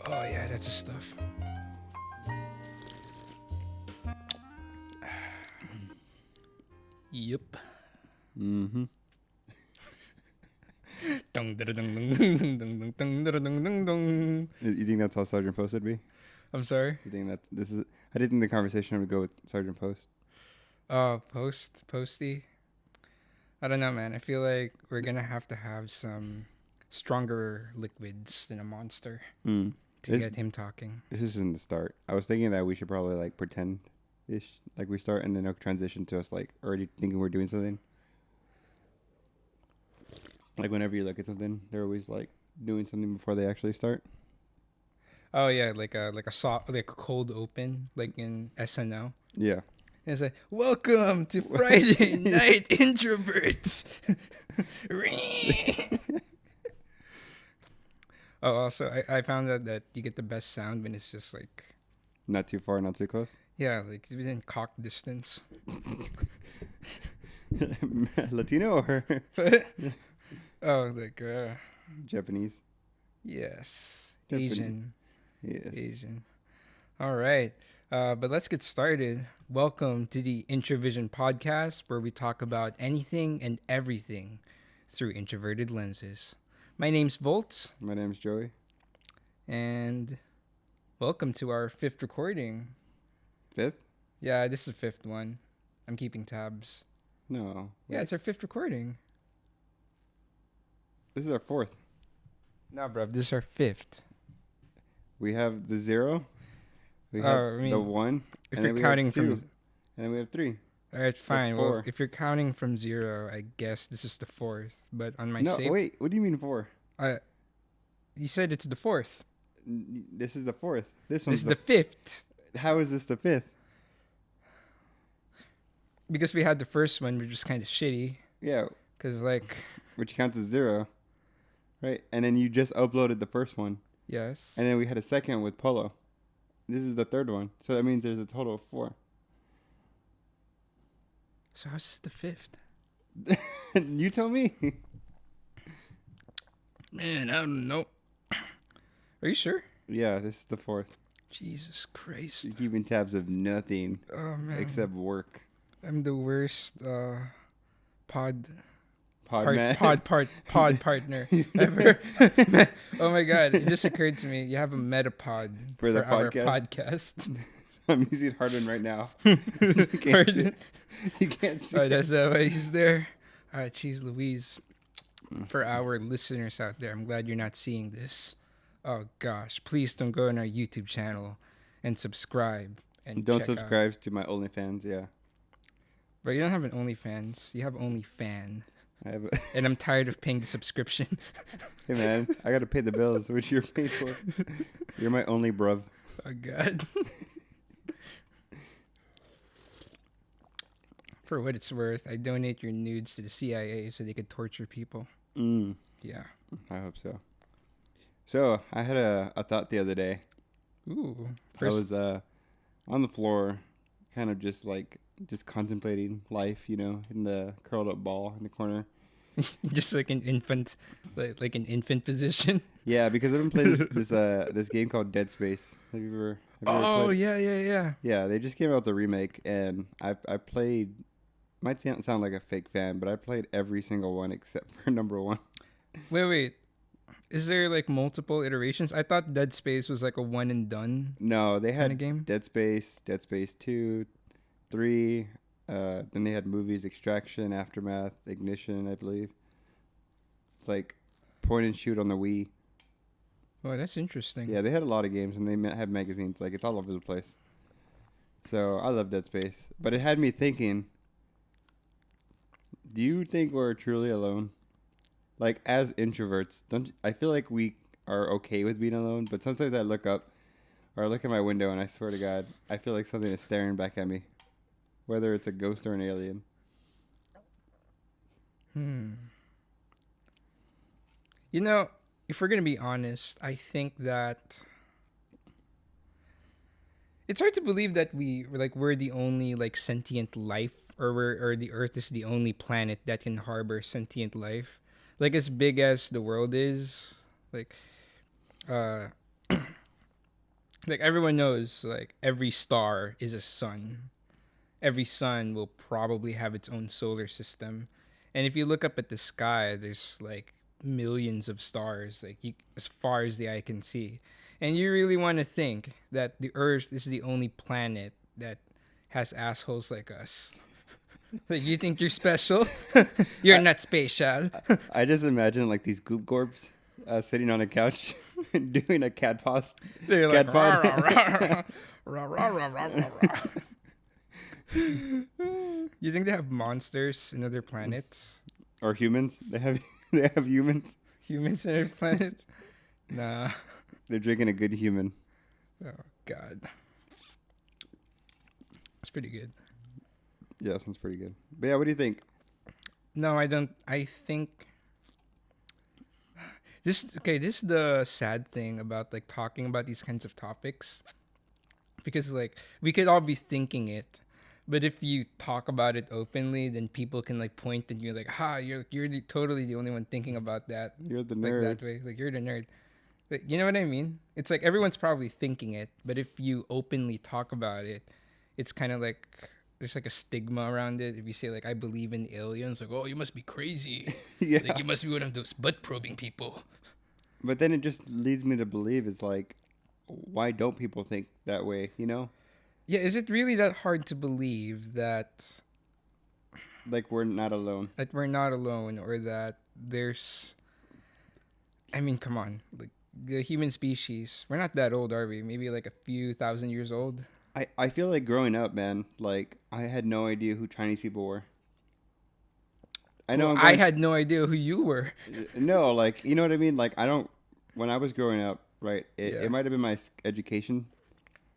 Oh yeah, that's the stuff. Yep. Mm-hmm. Dung, da, da, dung, dung, dung, dung, dung, dung, da, da, dung, dung, dung. You think that's how Sergeant Post would be? I'm sorry. You think that this is? I didn't think the conversation would go with Sergeant Post. Posty. I don't know, man. I feel like we're gonna have to have some stronger liquids than a monster to This, get him talking. this isn't the start. I was thinking that we should probably like pretend ish, like we start and then it'll transition to us like already thinking we're doing something. Like whenever you look at something, they're always like doing something before they actually start. Oh yeah, like a cold open, like in SNL. Yeah. It's like, welcome to Friday Night Introverts. Oh, also, I found out that you get the best sound when it's just like, Not too far, not too close. yeah, like within cock distance. Latino or Oh, like, Japanese? yes, Japanese. Asian. Yes. Asian. All right. But let's get started. Welcome to the Introvision podcast, where we talk about anything and everything through introverted lenses. My name's Volt, My name's Joey. and welcome to our fifth recording. Fifth? Yeah, this is the fifth one. I'm keeping tabs. No. Yeah, it's our fifth recording. This is our fourth. No, bro, this is our fifth. We have the 0. We have the 1. If and you're then we counting have 2, from, and then we have 3. all right, fine. Well, 4. if you're counting from 0, I guess this is the fourth. But on my No, save, wait. What do you mean 4? you said it's the fourth. This is the 4th. This This one's is the fifth. How is this the 5th? Because we had the first one, which was kind of shitty. Yeah, Because, like, which counts as 0, right? And then you just uploaded the first one, yes. and then we had a second with Polo. This is the 3rd one, so that means there's a total of 4. So how's this the fifth? You tell me. Man, I don't know. Are you sure? Yeah, this is the 4th. Jesus Christ. You're keeping tabs of nothing Oh, man. except work. I'm the worst pod Man. pod partner ever. Oh, my God. It just occurred to me. You have a metapod For the our podcast? podcast. I'm using Hardman right now. You can't see it. You can't see Oh, it. that's why he's there. Jeez Louise. For our listeners out there, I'm glad you're not seeing this. Oh, gosh. Please don't go on our YouTube channel and subscribe. And Don't check out- subscribe to my OnlyFans, yeah. But you don't have an OnlyFans. You have OnlyFan. I have And I'm tired of paying the subscription. Hey, man, I got to pay the bills, which you're paid for. You're my only bruv. Oh, God. For what it's worth, I donate your nudes to the CIA so they could torture people. Yeah. I hope so. So, I had a thought the other day. Ooh. I was on the floor, kind of just contemplating life, in the curled up ball in the corner. Just like an infant, like an infant position. Yeah, because I've been playing this game called Dead Space. Have you ever Oh, played? yeah. Yeah, they just came out with the remake, and I played. Might sound like a fake fan, but I played every single one except for number 1. Wait. Is there like multiple iterations? I thought Dead Space was like a one and done No, they kind had of game. Dead Space 2, 3. Then they had movies Extraction, Aftermath, Ignition, I believe. Like point and shoot on the Wii. Oh, that's interesting. Yeah, they had a lot of games, and they had magazines. Like, it's all over the place. So I love Dead Space, but it had me thinking. Do you think we're truly alone? Like, as introverts, I feel like we are okay with being alone, but sometimes I look up or I look at my window and I swear to God, I feel like something is staring back at me. Whether it's a ghost or an alien. You know, if we're gonna be honest, I think that it's hard to believe that we're the only like sentient life, or the Earth is the only planet that can harbor sentient life. Like, as big as the world is, like, Like everyone knows, like every star is a sun. Every sun will probably have its own solar system. And if you look up at the sky, there's like millions of stars, like as far as the eye can see. And you really want to think that the Earth is the only planet that has assholes like us. Like you think you're special? You're I, not special. I just imagine like these goop gorps sitting on a couch doing a cat pause. They're like Cat rah, pod. rah, rah, rah, rah, rah, rah, rah, rah. You think they have monsters in other planets? Or humans. They have humans. Humans in other planets? Nah. They're drinking a good human. Oh God. It's pretty good. Yeah, sounds pretty good. But yeah, what do you think? No, I don't. I think this. Okay, this is the sad thing about like talking about these kinds of topics, because like we could all be thinking it, but if you talk about it openly, then people can like point at you like, "Ha, totally the only one thinking about that." You're the Like nerd. that way, like you're the nerd. Like, you know what I mean? It's like everyone's probably thinking it, but if you openly talk about it, it's kind of like there's like a stigma around it. If you say like I believe in aliens, like oh you must be crazy, Yeah. like you must be one of those butt probing people. But then it just leads me to believe it's like, why don't people think that way? You know, Yeah, is it really that hard to believe like we're not alone. that we're not alone, or that there's? I mean, come on, like the human species, we're not that old, are we? Maybe like a few thousand years old. I feel like growing up, man, like I had no idea who Chinese people were. I know Well, I'm I going. had no idea who you were. No, like you know what I mean. Like I don't. When I was growing up, right, it, Yeah. it might have been my education,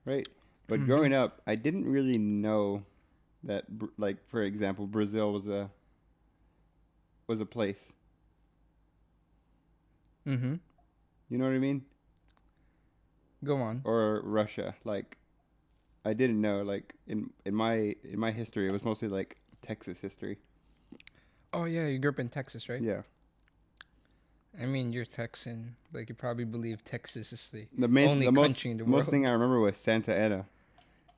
right, but Mhm. growing up, I didn't really know that, like for example, Brazil was a place. Mhm. You know what I mean? Go on. Or Russia. Like I didn't know. Like in my history, it was mostly like Texas history. Oh yeah, you grew up in Texas, right? Yeah. I mean, you're Texan. Like you probably believe Texas is the The main, only the most country in the most world. thing I remember was Santa Ana.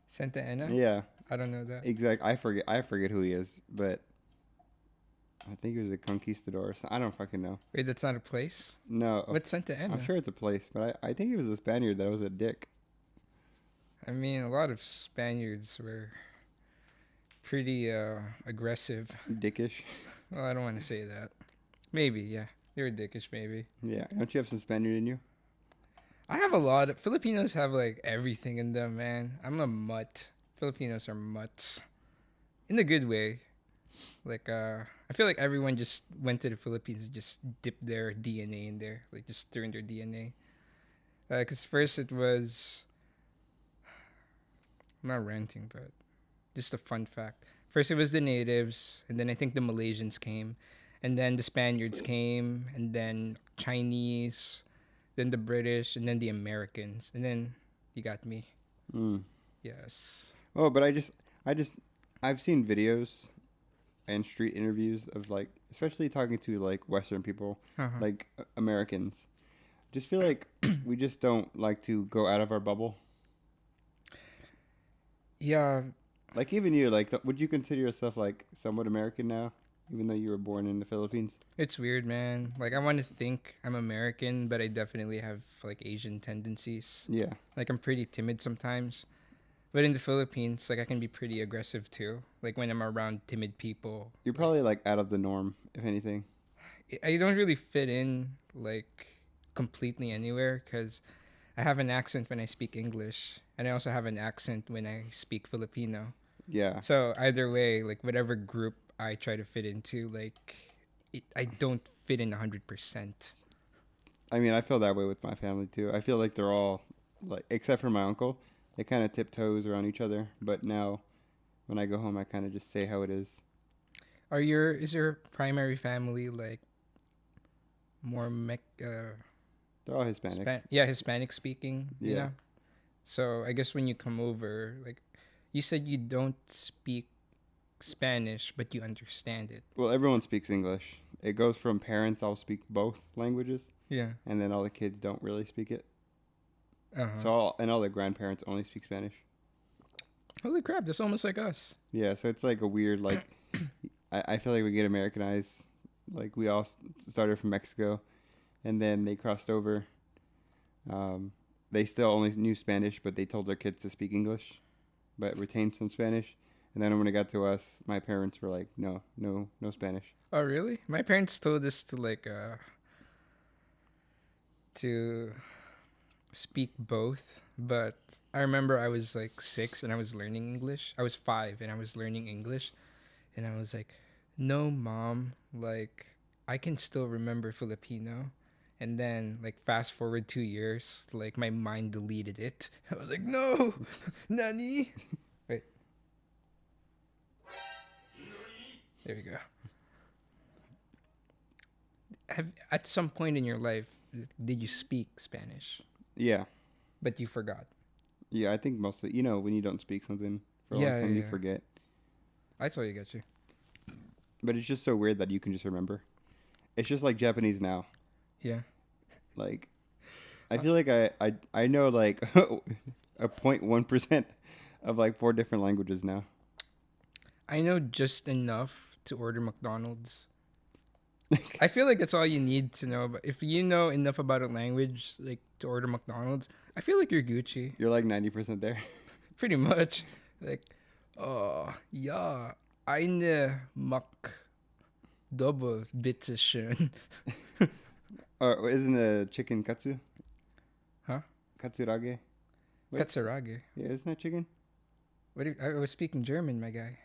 Santa Ana? Yeah, I don't know that. exact. I forget who he is, but I think he was a conquistador. I don't fucking know. Wait, that's not a place? No, What's Santa Ana? I'm sure it's a place, but I think he was a Spaniard that was a dick. I mean, a lot of Spaniards were pretty aggressive. Dickish. Well, I don't want to say that. Maybe, yeah. They were dickish, maybe. Yeah. Don't you have some Spaniard in you? I have a lot of Filipinos have like everything in them, man. I'm a mutt. Filipinos are mutts. In a good way. Like I feel like everyone just went to the Philippines and just dipped their DNA in there. Like just threw in their DNA. Cuz first it was I'm not ranting, but just a fun fact. First it was the natives, and then I think the Malaysians came, and then the Spaniards came, and then Chinese, then the British, and then the Americans, and then you got me. Mm. Yes. Oh, but I've seen videos and street interviews of like, especially talking to like Western people, Uh-huh. like Americans. Just feel like we just don't like to go out of our bubble. Yeah. Like even you, like, would you consider yourself like somewhat American now, even though you were born in the Philippines? It's weird, man. Like I want to think I'm American, but I definitely have like Asian tendencies. Yeah. Like I'm pretty timid sometimes. But in the Philippines, like I can be pretty aggressive too. Like when I'm around timid people. You're probably like out of the norm, if anything. I don't really fit in like completely anywhere because I have an accent when I speak English, and I also have an accent when I speak Filipino. Yeah. So either way, like whatever group I try to fit into, like I don't fit in 100%. I mean, I feel that way with my family too. I feel like they're all like, except for my uncle, they kind of tiptoes around each other. But now, when I go home, I kind of just say how it is. Is your primary family like more They're all Hispanic. Hispanic speaking, you Yeah. know? So I guess when you come over, like you said you don't speak Spanish, but you understand it. Well, everyone speaks English. It goes from parents all speak both languages, Yeah. and then all the kids don't really speak it. Uh-huh. So all the grandparents only speak Spanish. Holy crap, that's almost like us. Yeah, so it's like a weird like. I feel like we get Americanized. Like we all started from Mexico, and then they crossed over. Um, they still only knew Spanish, but they told their kids to speak English, but retained some Spanish. And then when it got to us, my parents were like, "No, no, no Spanish." Oh, really? My parents told us to speak both, but I remember I was like 6 and I was learning English. I was 5 and I was learning English, and I was like, "No, mom, like I can still remember Filipino." And then like fast forward 2 years, like my mind deleted it. I was like, "No, nani?" Wait, there we go. At some point in your life, did you speak Spanish, Yeah, but you forgot? yeah. I think mostly, when you don't speak something for a long Yeah, time, yeah, you yeah. forget. I totally get you. But it's just so weird that you can just remember. It's just like Japanese now. Yeah. Like I Uh, feel like I know like a 0.1% of like 4 different languages now. I know just enough to order McDonald's. I feel like that's all you need to know. But if you know enough about a language, like to order McDonald's, I feel like you're Gucci. You're like 90% there. Pretty much. Like, oh, ja, eine Mac double, bitte schön. Or isn't a chicken katsu? Huh? Katsurage? What? Katsurage. Yeah, isn't that chicken? I was speaking German, my guy.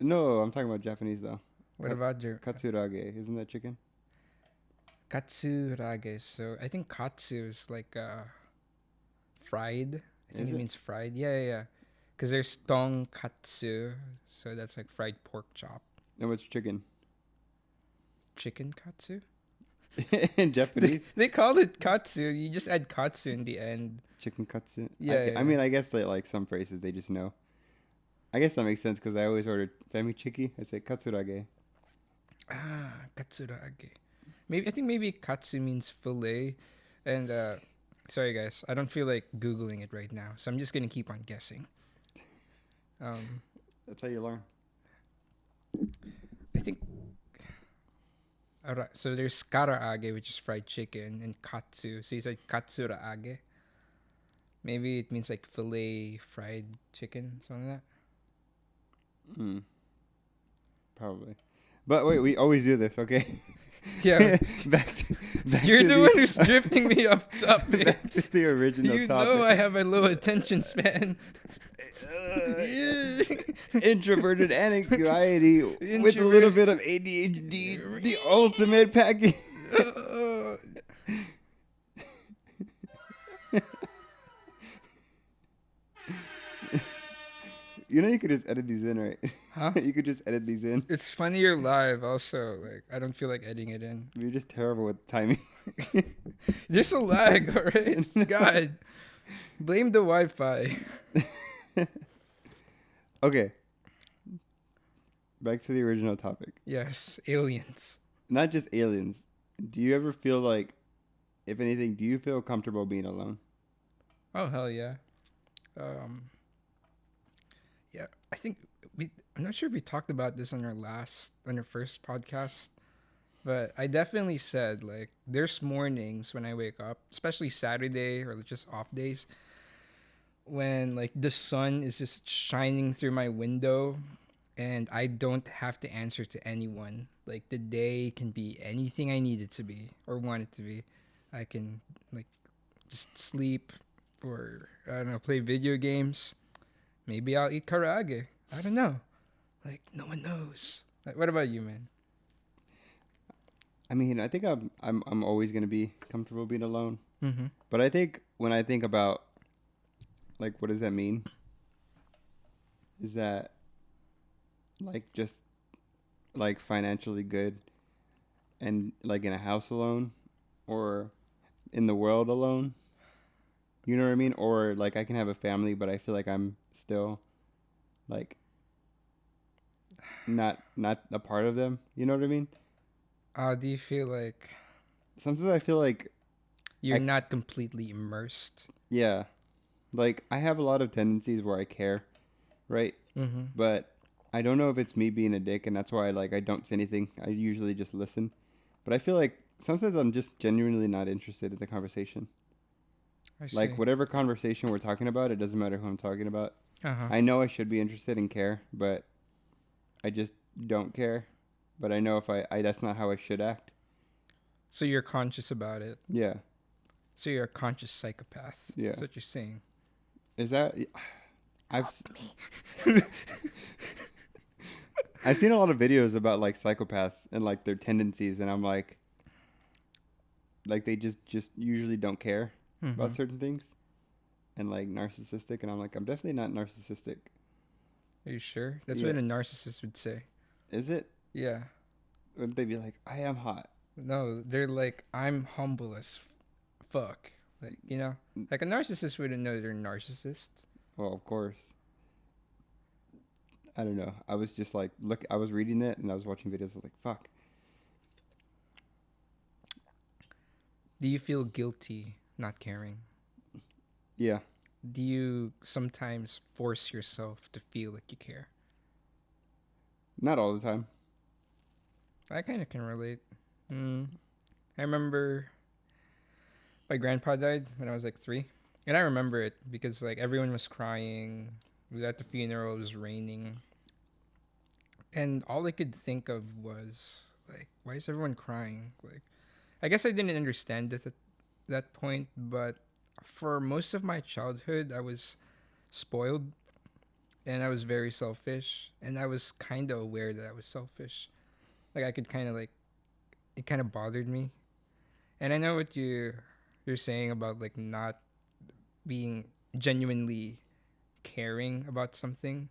No, I'm talking about Japanese though. What about your Katsurage, isn't that chicken? katsurage? So I think katsu is like fried. I think Is it it? means fried. Yeah, yeah, yeah. Because there's tong katsu, so that's like fried pork chop. No, it's chicken. Chicken katsu. In Japanese? They call it katsu. You just add katsu in the end. Chicken katsu. Yeah, I yeah. mean, I guess that like some phrases they just know. I guess that makes sense because I always ordered fami chiki. I say katsurage. Ah, katsurage. Maybe I think maybe katsu means fillet, and sorry guys, I don't feel like googling it right now, so I'm just gonna keep on guessing. Um, That's how you learn. I think. Alright, so there's karaage, which is fried chicken, and katsu. So you said katsuraage. Maybe it means like fillet fried chicken, something like Hmm. Probably. But wait, we always do this, okay? that. Yeah, back you're to the one who's drifting me up topic. back to the original You topic. know I have a low attention span. Introverted anxiety with a little bit of ADHD, the ultimate package. You could just edit these in, right? Huh? You could just edit these in. It's funnier live. Also, like I don't feel like editing it in. You're just terrible with timing. There's a lag, all right. God, blame the Wi-Fi. Okay. Back to the original topic. Yes, aliens. Not just aliens. Do you ever feel like, if anything, do you feel comfortable being alone? Oh hell yeah. Um. Yeah, I think I'm not sure if we talked about this on our first podcast, but I definitely said like there's mornings when I wake up, especially Saturday or just off days, when like the sun is just shining through my window and I don't have to answer to anyone. Like the day can be anything I need it to be or want it to be. I can like just sleep or I don't know, play video games. Maybe I'll eat karaage. I don't know. Like no one knows. Like, what about you, man? I mean, I think I'm always gonna be comfortable being alone. Mm-hmm. But I think when I think about like what does that mean? Is that like just like financially good and like in a house alone or in the world alone? You know what I mean? Or like I can have a family but I feel like I'm still like not a part of them. You know what I mean? Do you feel like Sometimes I feel like You're not completely immersed. Yeah, like I have a lot of tendencies where I care, right? Mm-hmm. But I don't know if it's me being a dick, and that's why like I don't say anything. I usually just listen. But I feel like sometimes I'm just genuinely not interested in the conversation. I Like see. whatever conversation we're talking about, it doesn't matter who I'm talking about. Uh-huh. I know I should be interested and care, but I just don't care. But I know if I that's not how I should act. So you're conscious about it. Yeah, So you're a conscious psychopath. yeah. That's what you're saying. Is that I've Me. I've seen a lot of videos about like psychopaths and like their tendencies, and I'm like they just usually don't care Mm-hmm. about certain things, and like narcissistic, and I'm like I'm definitely not narcissistic. Are you sure? That's Yeah, what a narcissist would say. is it? Yeah. Would they be like I am hot? No, they're like, I'm humble as fuck. Like, like a narcissist wouldn't know they're a narcissist. Well, of course. I don't know. I was just like, look, I was reading it and I was watching videos. I was like, fuck. Do you feel guilty not caring? Yeah, Do you sometimes force yourself to feel like you care? not all the time. I kind of can relate. I remember my grandpa died when I was like 3. And I remember it because like everyone was crying. We were at the funeral, it was raining. And all I could think of was like, why is everyone crying? Like, I guess I didn't understand it at that point, but for most of my childhood, I was spoiled and I was very selfish. And I was kind of aware that I was selfish. Like, I could kind of like, it kind of bothered me. And I know what you're saying about like not being genuinely caring about something.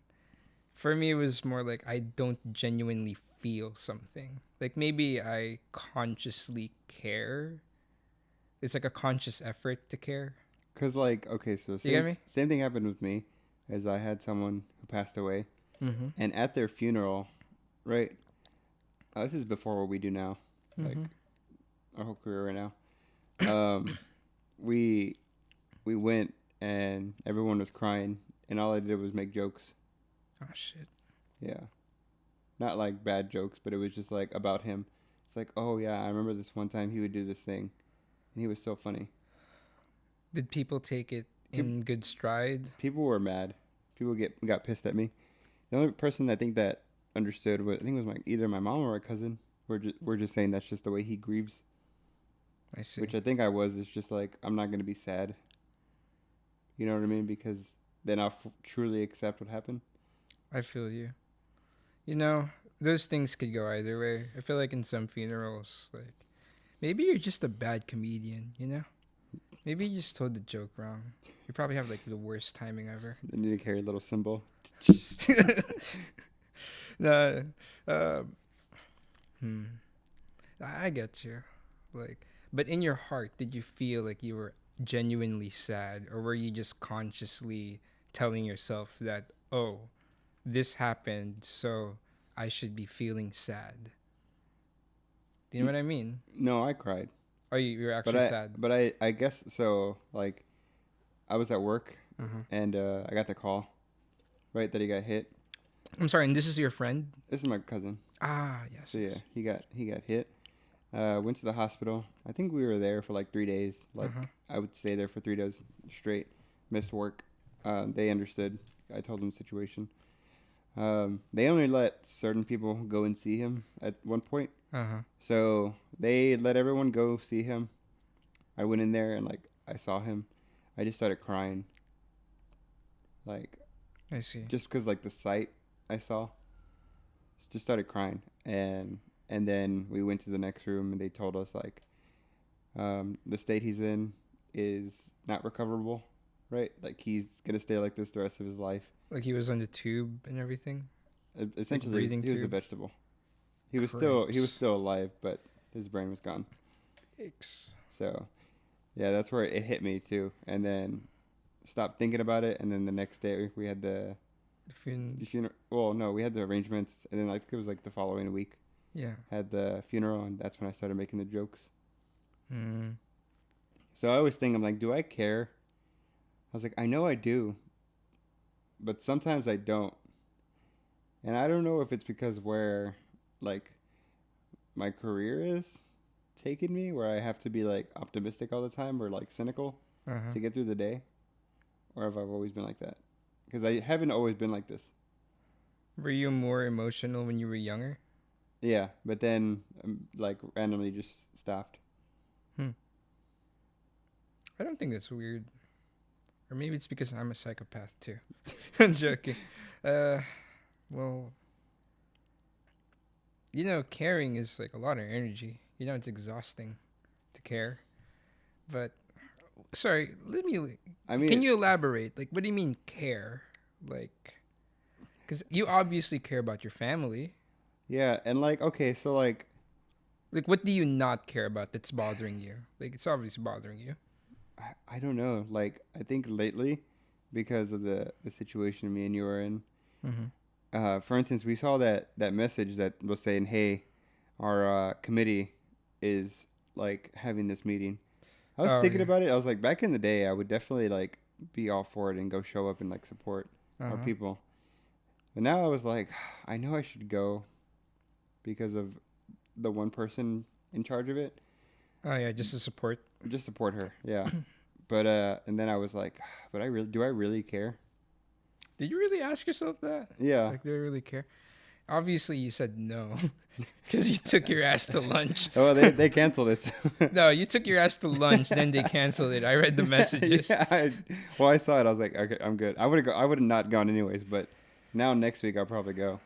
For me, it was more like I don't genuinely feel something. Like maybe I consciously care. It's like a conscious effort to care. Cause like, okay, so You get me? same thing happened with me, as I had someone who passed away, Mm-hmm. and at their funeral, right? This is before what we do now, like Mm-hmm. our whole career right now. Um, we we went and everyone was crying, and all I did was make jokes. Oh shit. Yeah, not like bad jokes, but it was just like about him. It's like, oh yeah, I remember this one time he would do this thing, and he was so funny. Did people take it Peop in good stride? People were mad. People got pissed at me. The only person I think that understood was I think it was either my mom or my cousin. We're just saying that's just the way he grieves, I see. which I think I was. It's just like I'm not gonna be sad. You know what I mean? Because then I'll truly accept what happened. I feel you. You know, those things could go either way. I feel like in some funerals, like maybe you're just a bad comedian, you know? Maybe you just told the joke wrong. You probably have like the worst timing ever. They need to carry a little symbol. No, uh, hmm. I get you. Like, but in your heart, did you feel like you were genuinely sad, or were you just consciously telling yourself that, oh, this happened, so I should be feeling sad? Do you know what I mean? No, I cried. Oh, you're But actually sad. I guess so. Like, I was at work Uh-huh. and I got the call, right, that he got hit. I'm sorry, and this is your friend? This is my cousin. Ah, yes. So yeah, yes. he got hit. Went to the hospital. I think we were there for like 3 days. Like Uh-huh. I would stay there for 3 days straight. Missed work. They understood. I told them the situation. They only let certain people go and see him at one point. Uh-huh. So they let everyone go see him. I went in there and like I saw him. I just started crying. Like I see. just because like the sight I saw, just started crying. And then we went to the next room and they told us like the state he's in is not recoverable, right? Like he's gonna stay like this the rest of his life. Like he was on the tube and everything? Essentially, breathing he was a tube? vegetable. He was Cripes. still alive, but his brain was gone. Yikes. So yeah, that's where it hit me too. And then stopped thinking about it. And then the next day we had the funeral. Well, no, we had the arrangements, and then like it was like the following week Yeah. had the funeral, and that's when I started making the jokes. Mm. So I always think, I'm like, do I care? I was like, I know I do, but sometimes I don't. And I don't know if it's because where, like, my career is taking me, where I have to be, like, optimistic all the time or, like, cynical Uh-huh. to get through the day, or if I've always been like that. Because I haven't always been like this. Were you more emotional when you were younger? Yeah, but then, like, randomly just stopped. Hmm. I don't think that's weird. Or maybe it's because I'm a psychopath too. I'm joking. Uh, well, caring is like a lot of energy. It's exhausting to care. But sorry, I mean, can you elaborate? Like, what do you mean care? Like, because you obviously care about your family. yeah, and, like, okay, so, like, Like, what do you not care about that's bothering you? Like, it's obviously bothering you. I don't know. Like, I think lately, because of the situation me and you are in, Mm-hmm. for instance, we saw that message that was saying, "Hey, our committee is like having this meeting." I was Oh thinking yeah. about it. I was like, back in the day, I would definitely like be all for it and go show up and like support Uh our huh. people. But now I was like, I know I should go because of the one person in charge of it. Oh yeah, just to support. Just support her, yeah. But and then I was like, but I really care? Did you really ask yourself that? Yeah. Like, do I really care? Obviously, you said no because you took your ass to lunch. Oh, they canceled it. No, you took your ass to lunch, then they canceled it. I read the messages. Yeah. Well, I saw it. I was like, okay, I'm good. I would have not gone anyways, but now next week I'll probably go.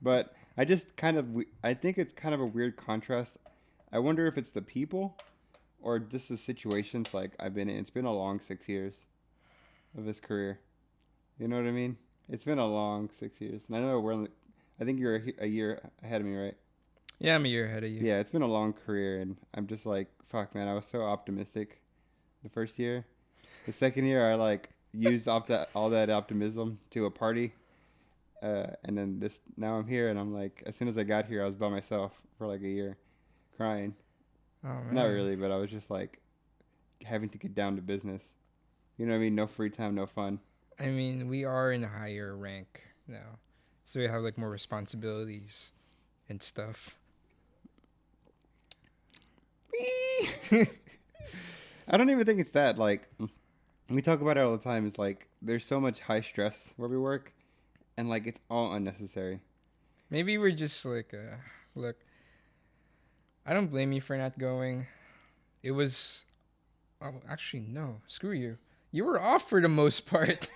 But I just kind of, I think it's kind of a weird contrast. I wonder if it's the people or just the situations like I've been in. It's been a long 6 years of this career. You know what I mean? It's been a long 6 years, and I know I think you're a year ahead of me, right? Yeah, I'm a year ahead of you. Yeah, it's been a long career, and I'm just like, fuck, man. I was so optimistic the first year. The second year, I like used all that optimism to a party, and then this now I'm here, and I'm like, as soon as I got here, I was by myself for like a year, crying. Oh Not man. really, but I was just like having to get down to business. You know what I mean? No free time, no fun. I mean, we are in a higher rank now, so we have like more responsibilities and stuff. I don't even think it's that. Like, we talk about it all the time. It's like there's so much high stress where we work, and like it's all unnecessary. Maybe we're just like, look, I don't blame you for not going. It was, oh, actually, no, screw you. You were off for the most part.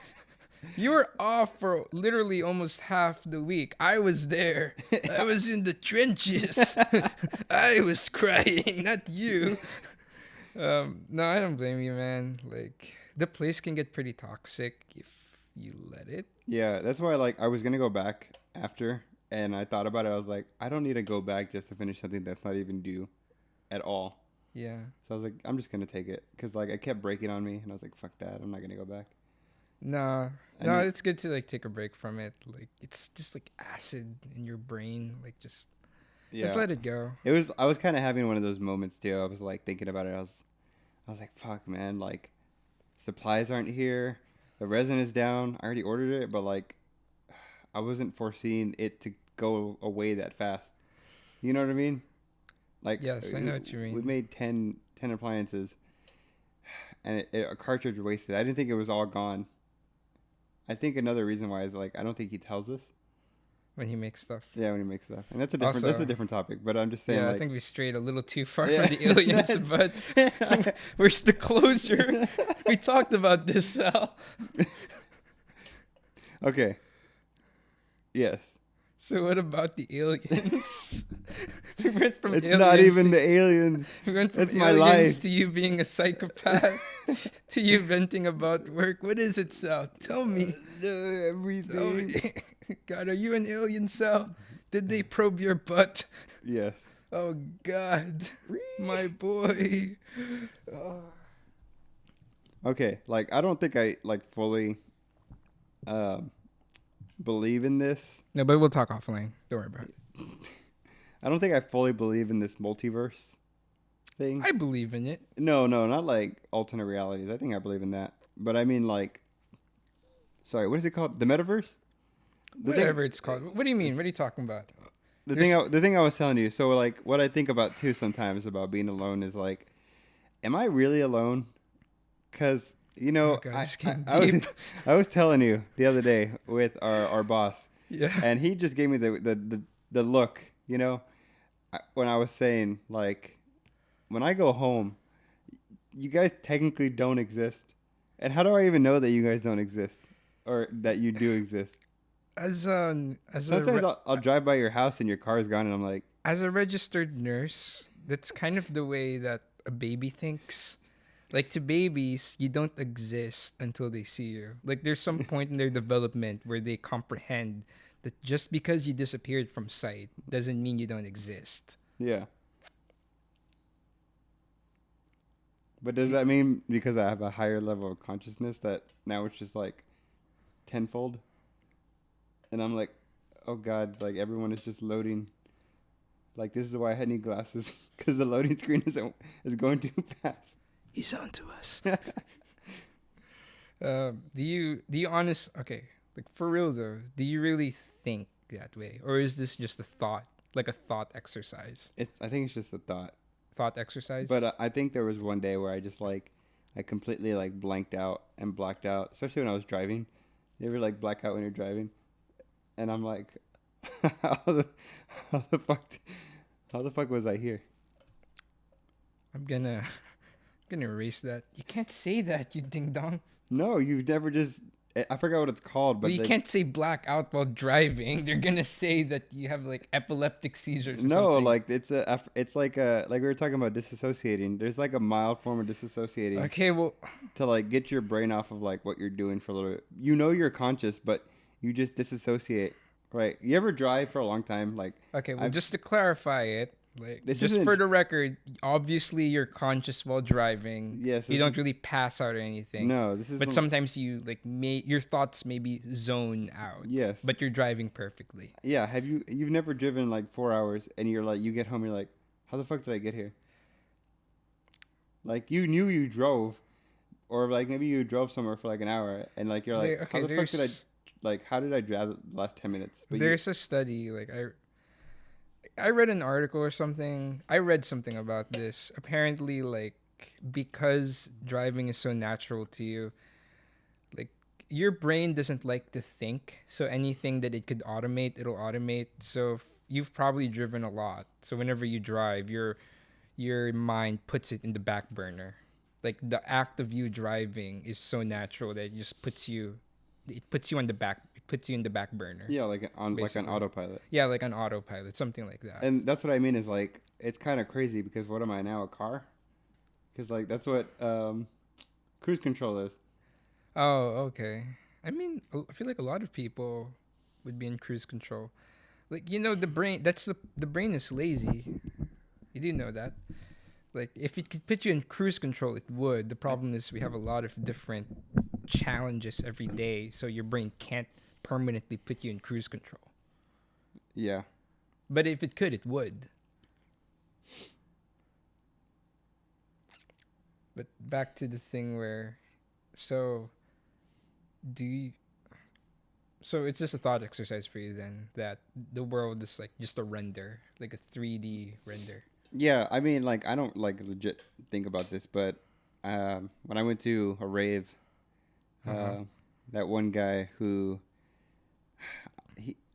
You were off for literally almost half the week. I was there. I was in the trenches. I was crying, not you. No, I don't blame you, man. Like, the place can get pretty toxic if you let it. Yeah, that's why like I was gonna go back after, and I thought about it. I was like, I don't need to go back just to finish something that's not even due at all. Yeah. So I was like, I'm just gonna take it because like it kept breaking on me, and I was like, fuck that, I'm not gonna go back. Nah. I No, need, it's good to like take a break from it. Like, it's just like acid in your brain. Like, just yeah, let it go. it was. I was kind of having one of those moments too. I was like thinking about it. I was like, fuck, man, like supplies aren't here, the resin is down. I already ordered it, but like I wasn't foreseeing it to go away that fast. You know what I mean? Like Yes, I know what you we mean. made 10 appliances, and a cartridge wasted. I didn't think it was all gone. I think another reason why is like I don't think he tells us. When he makes stuff. Yeah, when he makes stuff, and that's a Also, different topic. But I'm just saying yeah, I like, think we strayed a little too far from yeah, the aliens, but where's the closure? We talked about this, Sal. okay, yes. So what about the aliens? We went from It's not aliens even to the aliens. we went from It's my aliens life. to you being a psychopath to you venting about work. What is it, Sal? Tell me. Tell Everything. me. God, are you an alien, Sal? Did they probe your butt? Yes. Oh God, my boy. Oh. Okay, like I don't think I like fully um believe in this. No, but we'll talk offline. Don't worry about it. I don't think I fully believe in this multiverse. thing. I believe in it. No, not like alternate realities. I think I believe in that. But I mean, like, sorry, what is it called? The metaverse? The Whatever thing, it's called. What do you mean? What are you talking about? the thing I was telling you. So like, what I think about too sometimes about being alone is like, am I really alone? Because you Oh know, god, it's getting I was deep. I was telling you the other day with our boss, Yeah. and he just gave me the look. You know, when I was saying like, when I go home, you guys technically don't exist. And how do I even know that you guys don't exist or that you do exist? Sometimes I'll drive by your house and your car's gone, and I'm like, as a registered nurse, that's kind of the way that a baby thinks. Like to babies, you don't exist until they see you. Like there's some point in their development where they comprehend that just because you disappeared from sight doesn't mean you don't exist. yeah. But does that mean because I have a higher level of consciousness that now it's just like tenfold? And I'm like, oh God, like everyone is just loading. Like this is why I need glasses because the loading screen is going too fast. He's on to us. Do you honest? Okay, like for real though, do you really think that way, or is this just a thought, like a thought exercise? I think it's just a thought. Thought exercise. But I think there was one day where I just like I completely like blanked out and blacked out, especially when I was driving. You ever like black out when you're driving? And I'm like, how the, how the fuck, how the fuck was I here? I'm gonna erase that. You can't say that, you ding dong. No, you've never just. I forgot what it's called, but But you can't say black out while driving. They're gonna say that you have like epileptic seizures. Or no, something. like it's like we were talking about disassociating. There's like a mild form of disassociating Okay, well, to like get your brain off of like what you're doing for a little bit. You know you're conscious, but you just disassociate. Right? You ever drive for a long time? Like okay, well, just to clarify it, like This just isn't- for the record, obviously you're conscious while driving. Yes, you this don't is- really pass out or anything. no, this is But sometimes you like your thoughts maybe zone out. Yes. But you're driving perfectly. yeah. You've never driven like 4 hours and you're like you get home, you're like, how the fuck did I get here? Like you knew you drove, or like maybe you drove somewhere for like an hour and like you're like, how the fuck did I like how did I drive the last 10 minutes? But There's a study like I read an article or something. I read something about this. Apparently, like because driving is so natural to you, like your brain doesn't like to think. So anything that it could automate, it'll automate. So you've probably driven a lot. So whenever you drive, your mind puts it in the back burner. Like the act of you driving is so natural that it just puts you on the back. It puts you in the back burner. yeah, like on Basically. autopilot. Yeah, like on autopilot, something like that. And that's what I mean is like it's kind of crazy because what am I now, a car? Because like that's what cruise control is. Oh, okay. I mean, I feel like a lot of people would be in cruise control. Like the brain. The brain is lazy. You do know that. Like if it could put you in cruise control, it would. The problem is we have a lot of different challenges every day, so your brain can't permanently put you in cruise control. Yeah. But if it could, it would. But back to the thing where, so, do you, so it's just a thought exercise for you then that the world is like just a render, like a 3D render. Yeah, I mean, like, I don't like legit think about this, but when I went to a rave, that one guy who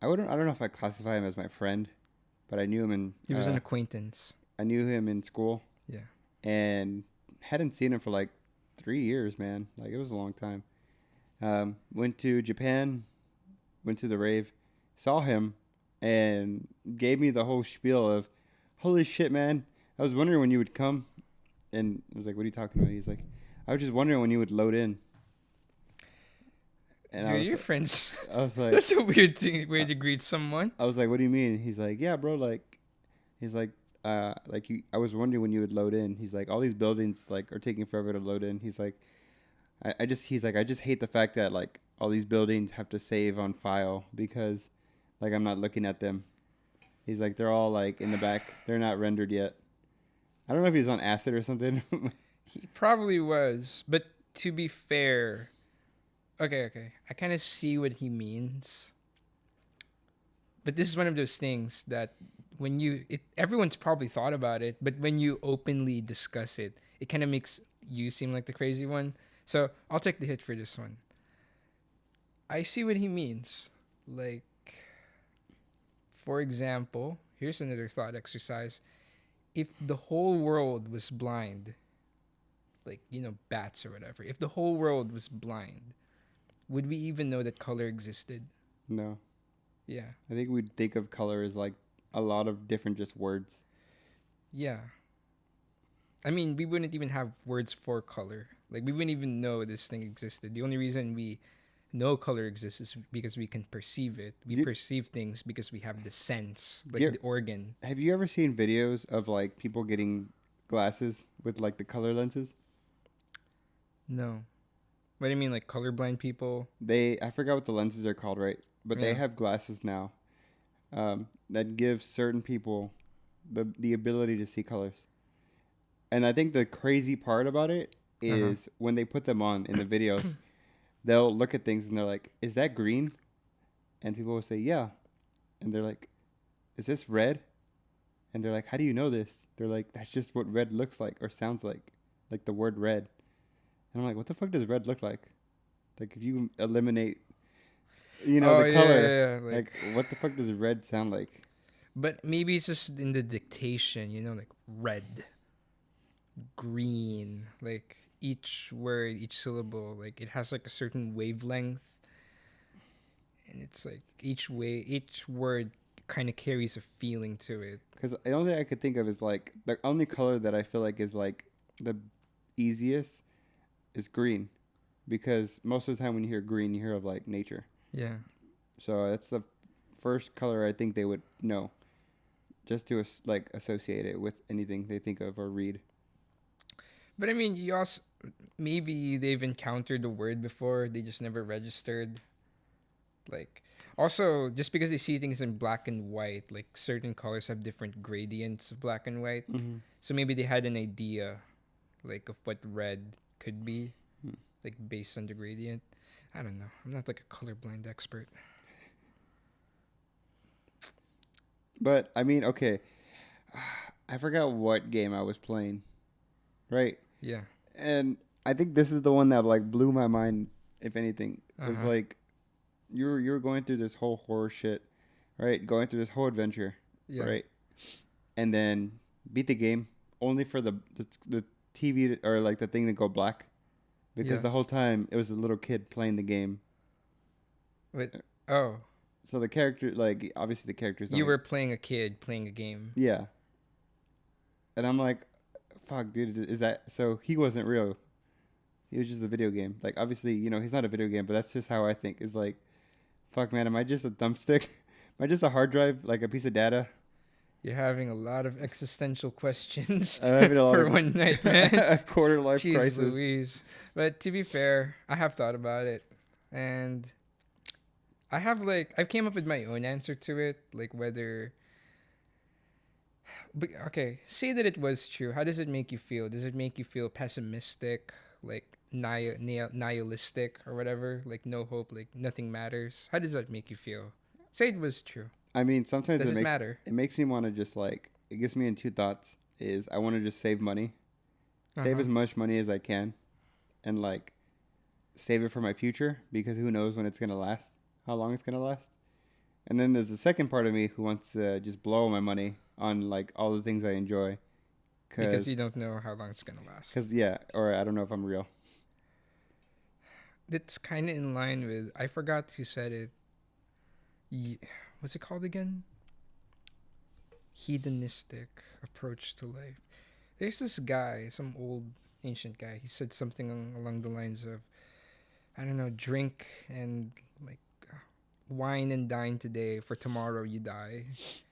I don't know if I classify him as my friend, but I knew him in He was an acquaintance. I knew him in school Yeah. and hadn't seen him for like 3 years, man. Like it was a long time. Went to Japan, went to the rave, saw him, and gave me the whole spiel of, holy shit, man. I was wondering when you would come. And I was like, what are you talking about? He's like, I was just wondering when you would load in. And I was Your like, friends. I was like, That's a weird way to greet someone. I was like, what do you mean? He's like, yeah, bro. He's like, I was wondering when you would load in. He's like, all these buildings like are taking forever to load in. He's like, I just hate the fact that like all these buildings have to save on file because like I'm not looking at them. He's like, they're all like in the back. They're not rendered yet. I don't know if he's on acid or something. He probably was, but to be fair, okay, I kind of see what he means. But this is one of those things that everyone's probably thought about it, but when you openly discuss it, it kind of makes you seem like the crazy one. So I'll take the hit for this one. I see what he means. Like, for example, here's another thought exercise. If the whole world was blind, like, bats or whatever, if the whole world was blind, would we even know that color existed? No. Yeah. I think we'd think of color as like a lot of different just words. Yeah. I mean, we wouldn't even have words for color. Like, we wouldn't even know this thing existed. The only reason we know color exists is because we can perceive it. We perceive things because we have the sense, like the organ. Have you ever seen videos of like people getting glasses with like the color lenses? No. What do you mean, like colorblind people? I forgot what the lenses are called, right? But they have glasses now that give certain people the ability to see colors. And I think the crazy part about it is when they put them on in the videos, they'll look at things and they're like, "Is that green?" And people will say, "Yeah." And they're like, "Is this red?" And they're like, "How do you know this?" They're like, "That's just what red looks like or sounds like the word red." And I'm like, "What the fuck does red look like? Like, if you eliminate, the color, like, what the fuck does red sound like?" But maybe it's just in the dictation, like red, green, like each word, each syllable, like it has like a certain wavelength, and it's like each word kind of carries a feeling to it. Because the only thing I could think of is like the only color that I feel like is like the easiest is green, because most of the time when you hear green, you hear of like nature. Yeah. So that's the first color I think they would know, just to like associate it with anything they think of or read. But I mean, you also maybe they've encountered the word before, they just never registered. Like, also, just because they see things in black and white, like certain colors have different gradients of black and white. Mm-hmm. So maybe they had an idea, like, of what red could be, like based on the gradient. I don't know. I'm not like a colorblind expert. But I mean, okay, I forgot what game I was playing, right? Yeah. And I think this is the one that like blew my mind. If anything, was like you're going through this whole horror shit, right? Going through this whole adventure, right? And then beat the game only for the TV or like the thing to go black, because the whole time it was a little kid playing the game. Wait. Oh. So the character, like, obviously the characters. You were playing a kid playing a game. Yeah. And I'm like, fuck, dude, is that... So he wasn't real. He was just a video game. Like, obviously, he's not a video game, but that's just how I think. Is like, fuck, man, am I just a thumbstick? Am I just a hard drive, like a piece of data? You're having a lot of existential questions for one night, man. A quarter life Jeez crisis. Louise. But to be fair, I have thought about it. And I've came up with my own answer to it. Like whether... But, okay, say that it was true. How does it make you feel? Does it make you feel pessimistic? Like nihilistic or whatever? Like no hope, like nothing matters? How does that make you feel? Say it was true. I mean, sometimes Does it matter? It makes me want to just like... It gives me in two thoughts. Is I want to just save money. Save as much money as I can. And like save it for my future, because who knows when it's going to last. How long it's going to last. And then there's the second part of me who wants to just blow my money on like all the things I enjoy. Because you don't know how long it's going to last. Because, yeah, or I don't know if I'm real. That's kind of in line with... I forgot who said it. What's it called again? Hedonistic approach to life. There's this guy, some old ancient guy. He said something along the lines of, I don't know, drink and like wine and dine today, for tomorrow you die.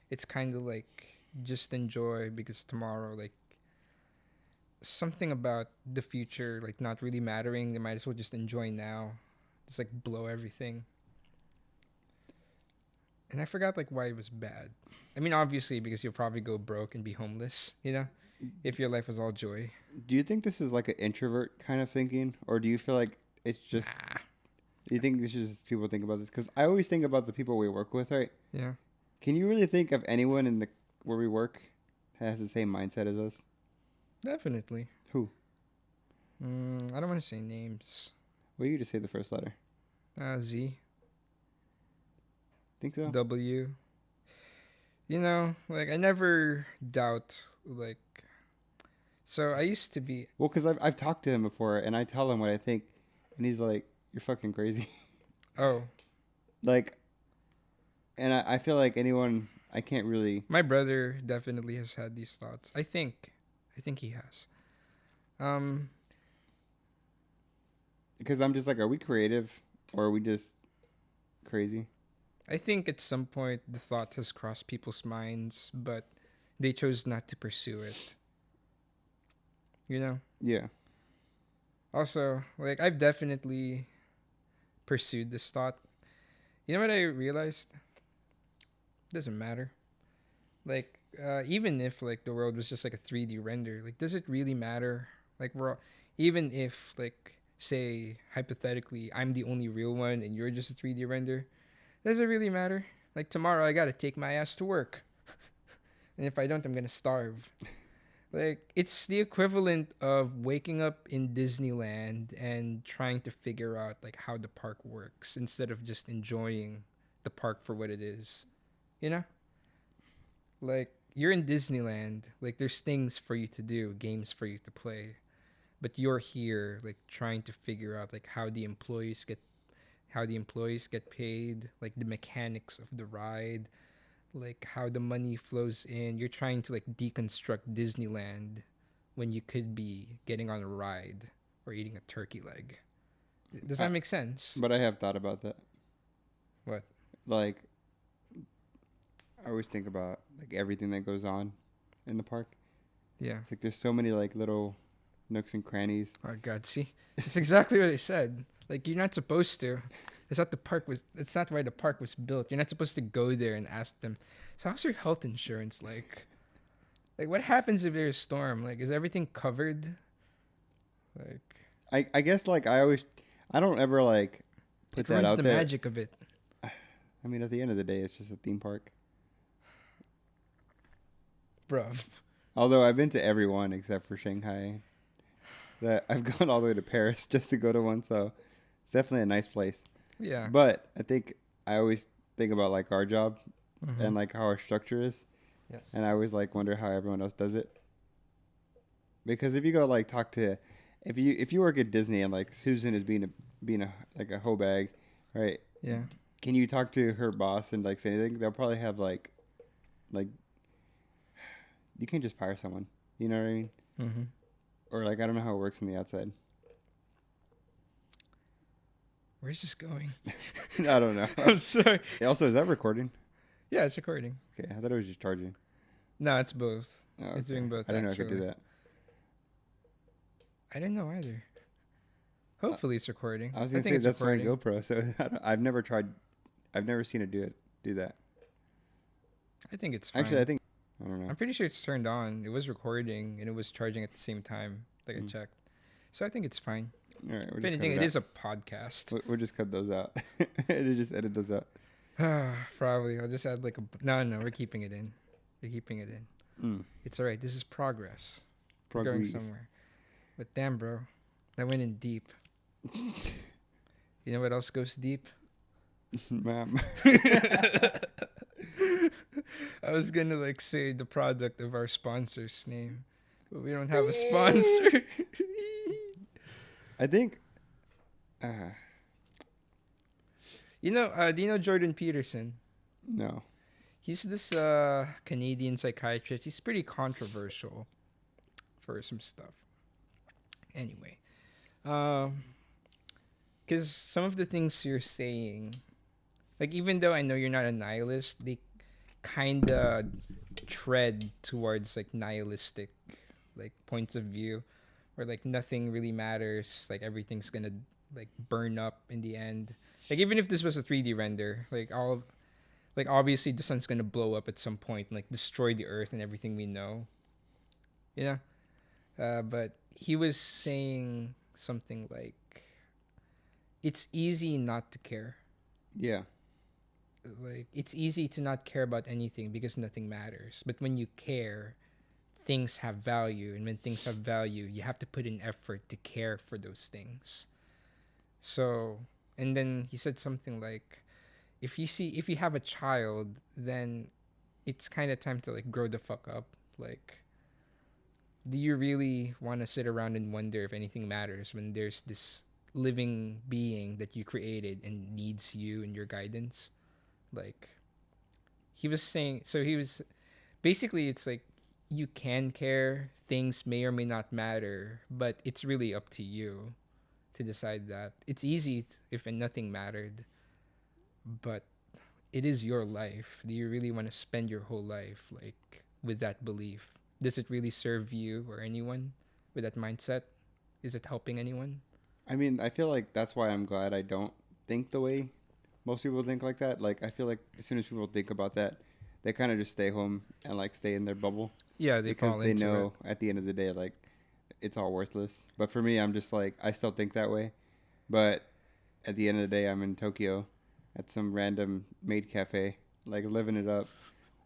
It's kind of like just enjoy, because tomorrow, like something about the future, like not really mattering. They might as well just enjoy now. Just like blow everything. And I forgot like why it was bad. I mean, obviously because you'll probably go broke and be homeless, if your life was all joy. Do you think this is like an introvert kind of thinking, or do you feel like it's just? Nah. Do you think this is just people think about this? Because I always think about the people we work with, right? Yeah. Can you really think of anyone in the where we work has the same mindset as us? Definitely. Who? I don't want to say names. Well, you just say the first letter. Z. Think so? W. You know, like I never doubt like. So I used to be. Well, because I've talked to him before, and I tell him what I think, and he's like, "You're fucking crazy." Oh, Like, and I feel like anyone I can't really. my brother definitely has had these thoughts. I think he has. Um, Because I'm just like, are we creative, or are we just crazy? I think at some point the thought has crossed people's minds, but they chose not to pursue it. You know? Yeah. Also, like I've definitely pursued this thought. You know what I realized? Doesn't matter. Like even if like the world was just like a 3D render, like does it really matter? Like even if like say hypothetically I'm the only real one and you're just a 3D render, does it really matter? Like tomorrow I got to take my ass to work. And if I don't, I'm going to starve. Like it's the equivalent of waking up in Disneyland and trying to figure out like how the park works instead of just enjoying the park for what it is. You know? Like you're in Disneyland, like there's things for you to do, games for you to play. But you're here like trying to figure out like how the employees get paid, like the mechanics of the ride, like how the money flows in. You're trying to like deconstruct Disneyland when you could be getting on a ride or eating a turkey leg. Does that make sense? But I have thought about that. What? Like, I always think about like everything that goes on in the park. Yeah. It's like there's so many like little nooks and crannies. Oh God, see, that's exactly what I said. Like you're not supposed to. It's not the park was. It's not why the park was built. You're not supposed to go there and ask them. So how's your health insurance like? Like what happens if there's a storm? Like is everything covered? Like I guess like I don't ever like put it that ruins out the there. magic of it, I mean, at the end of the day, it's just a theme park. bro. Although I've been to every one except for Shanghai. That I've gone all the way to Paris just to go to one, so it's definitely a nice place. Yeah. But I think I always think about like our job Mm-hmm. and like how our structure is, Yes. and I always like wonder how everyone else does it. Because if you go like talk to, if you work at Disney and like Susan is being a like a hoe bag, right? Yeah. Can you talk to her boss and like say anything? They'll probably have like you can't just fire someone. You know what I mean? Mm-hmm. Or like I don't know how it works on the outside. Where's this going? I don't know. I'm sorry. Also, is that recording? Yeah, it's recording. Okay, I thought it was just charging. No, it's both. Oh, It's doing both. I didn't know I could do actually. that. I didn't know either. Hopefully it's recording. I was gonna say it's that's recording. my GoPro, so I've never tried. I've never seen it do that. I think it's fine. Actually, I think I don't know. I'm pretty sure it's turned on. It was recording and it was charging at the same time. Like I checked. So I think it's fine. All right, If anything, it is a podcast. We'll just cut those out. Just edit those out. Probably. I'll just add like a. No, we're keeping it in. We're keeping it in. It's all right. This is progress. We're going Progress. somewhere. But damn, bro, that went in deep. You know what else goes deep? Ma'am. I was gonna like say the product of our sponsor's name, but we don't have a sponsor. I think. You know, do you know Jordan Peterson? No. He's this Canadian psychiatrist. He's pretty controversial for some stuff. Anyway, because some of the things you're saying, like even though I know you're not a nihilist, they kind of tread towards like nihilistic like points of view where like nothing really matters, like everything's gonna like burn up in the end. Like even if this was a 3D render, like obviously the sun's gonna blow up at some point and like destroy the earth and everything we know. you know. But he was saying something like, "It's easy not to care. Yeah. Like it's easy to not care about anything because nothing matters. But when you care, things have value, and when things have value, you have to put in effort to care for those things." So, and then he said something like, if you have a child, then it's kind of time to like grow the fuck up. Like, do you really want to sit around and wonder if anything matters when there's this living being that you created and needs you and your guidance? Like, he was saying, so he was basically, it's like you can care, things may or may not matter, but it's really up to you to decide that. It's easy if nothing mattered, but it is your life. Do you really want to spend your whole life like with that belief? Does it really serve you or anyone with that mindset? Is it helping anyone? I mean, I feel like that's why I'm glad I don't think the way most people think like that. Like, I feel like as soon as people think about that, they kind of just stay home and like stay in their bubble Yeah, they because fall they into it. know at the end of the day, like, it's all worthless. But for me, I'm just like, I still think that way. But at the end of the day, I'm in Tokyo at some random maid cafe, like living it up,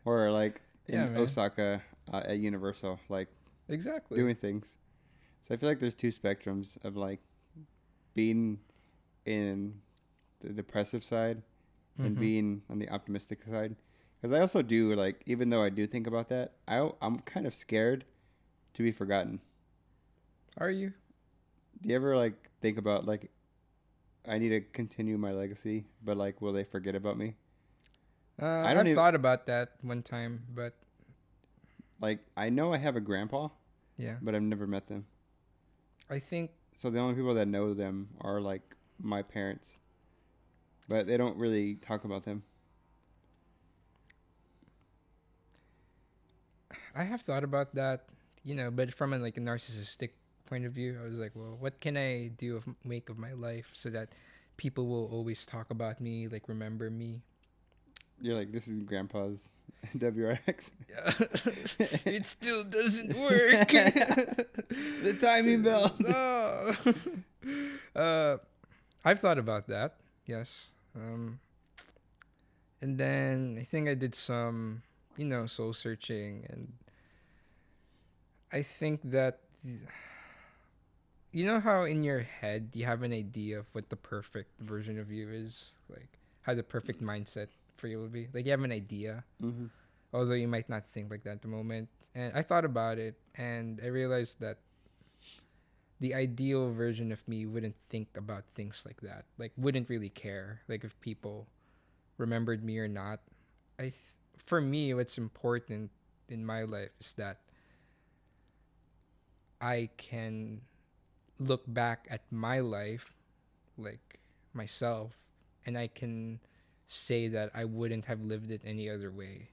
or like Yeah, in man. Osaka at Universal, like Exactly. doing things. So I feel like there's two spectrums of like being in the depressive side and Mm-hmm. being on the optimistic side. Because I also do like, even though I do think about that, I'm kind of scared to be forgotten. Are you? Do you ever like think about like I need to continue my legacy, but like will they forget about me? I don't I've even thought about that one time, but like I know I have a grandpa, yeah, but I've never met them. I think So the only people that know them are like my parents, but they don't really talk about them. I have thought about that, but from a like a narcissistic point of view, I was like, well, what can I do of make of my life so that people will always talk about me, like remember me. You're like, this is grandpa's WRX. Yeah. It still doesn't work. The timing belt. No. uh, I've thought about that. Yes. And then I think I did some, soul searching, and I think that you know how in your head you have an idea of what the perfect version of you is, like how the perfect mindset for you will be. Like you have an idea, Hmm. although you might not think like that at the moment. And I thought about it, and I realized that the ideal version of me wouldn't think about things like that. Like wouldn't really care, like if people remembered me or not. For me, what's important in my life is that I can look back at my life, like myself, and I can say that I wouldn't have lived it any other way.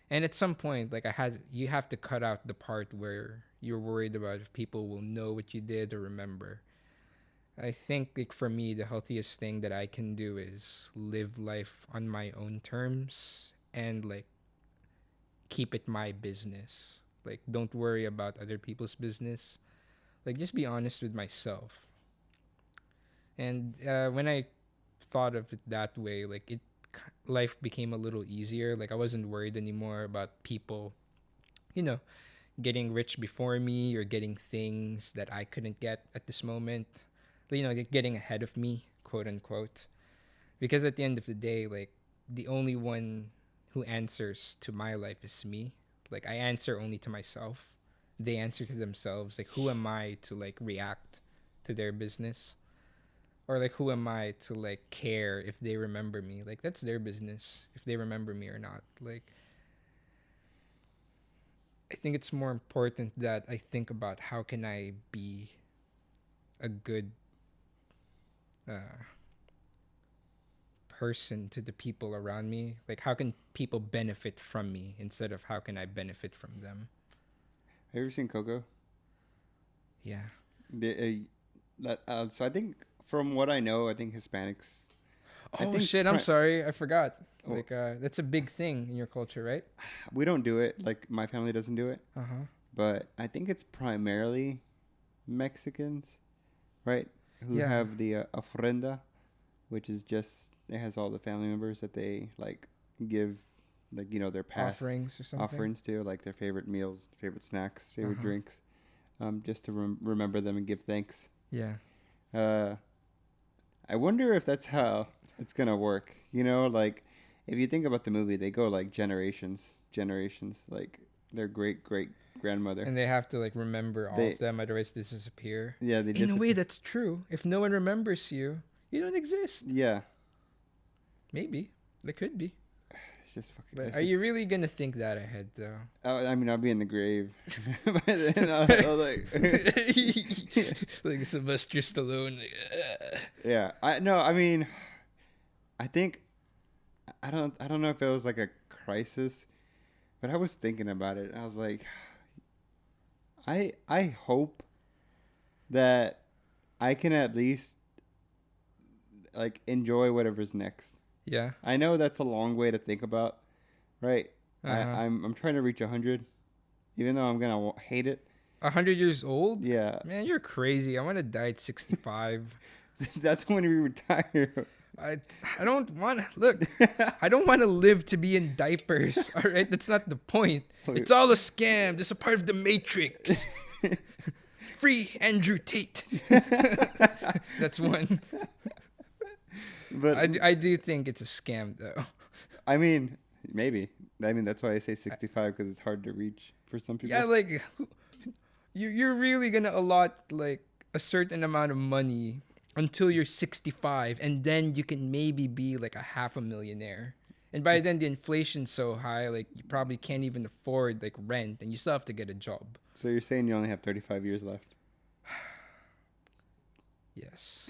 And at some point, like you have to cut out the part where you're worried about if people will know what you did or remember. I think like for me, the healthiest thing that I can do is live life on my own terms and like keep it my business. Like don't worry about other people's business. Like just be honest with myself. And when I thought of it that way, like life became a little easier. Like I wasn't worried anymore about people, you know, getting rich before me or getting things that I couldn't get at this moment. Getting ahead of me, quote unquote. Because at the end of the day, like the only one who answers to my life is me. Like I answer only to myself. They answer to themselves. Like who am I to like react to their business? Or like who am I to like care if they remember me? Like that's their business if they remember me or not. Like I think it's more important that I think about how can I be a good uh, person to the people around me. Like how can people benefit from me instead of how can I benefit from them? Have you ever seen Coco? Yeah. So I think from what I know, I think Hispanics. I Oh think shit! I'm sorry, I forgot. oh, Like that's a big thing in your culture, right? we don't do it. Like my family doesn't do it, Uh huh. but I think it's primarily Mexicans, right? Who Yeah. have the ofrenda, which is just it has all the family members that they like give, like their past Offerings or something. offerings to, like their favorite meals, favorite snacks, favorite Uh-huh. drinks, just to remember them and give thanks. Yeah. Uh, I wonder if that's how it's gonna work. Like if you think about the movie, they go like generations, like their great grandmother. And they have to like remember all of them, otherwise they disappear. Yeah, they In a way, that's true. If no one remembers you, you don't exist. Yeah, Maybe. There could be. it's just fucking. But it's are just- you really gonna think that ahead, though? I mean, I'll be in the grave. By then, I'll like. Like Sylvester Stallone. Yeah, I mean, I think I don't know if it was like a crisis, but I was thinking about it. I was like, I hope that I can at least like enjoy whatever's next. Yeah. I know that's a long way to think about, right? Uh-huh. I'm trying to reach 100, even though I'm gonna hate it. 100 years old? Yeah, Man, you're crazy. I want to die at 65. that's when we retire. I don't want to look. I don't want to live to be in diapers. All right, that's not the point. It's all a scam. It's a part of the Matrix. Free Andrew Tate. That's one. But I do think it's a scam, though. I mean, maybe. I mean, that's why I say 65 because it's hard to reach for some people. Yeah, like you're really gonna allot like a certain amount of money until you're 65, and then you can maybe be like a half a millionaire. And by then the inflation's so high, like you probably can't even afford like rent, and you still have to get a job. So you're saying you only have 35 years left? Yes,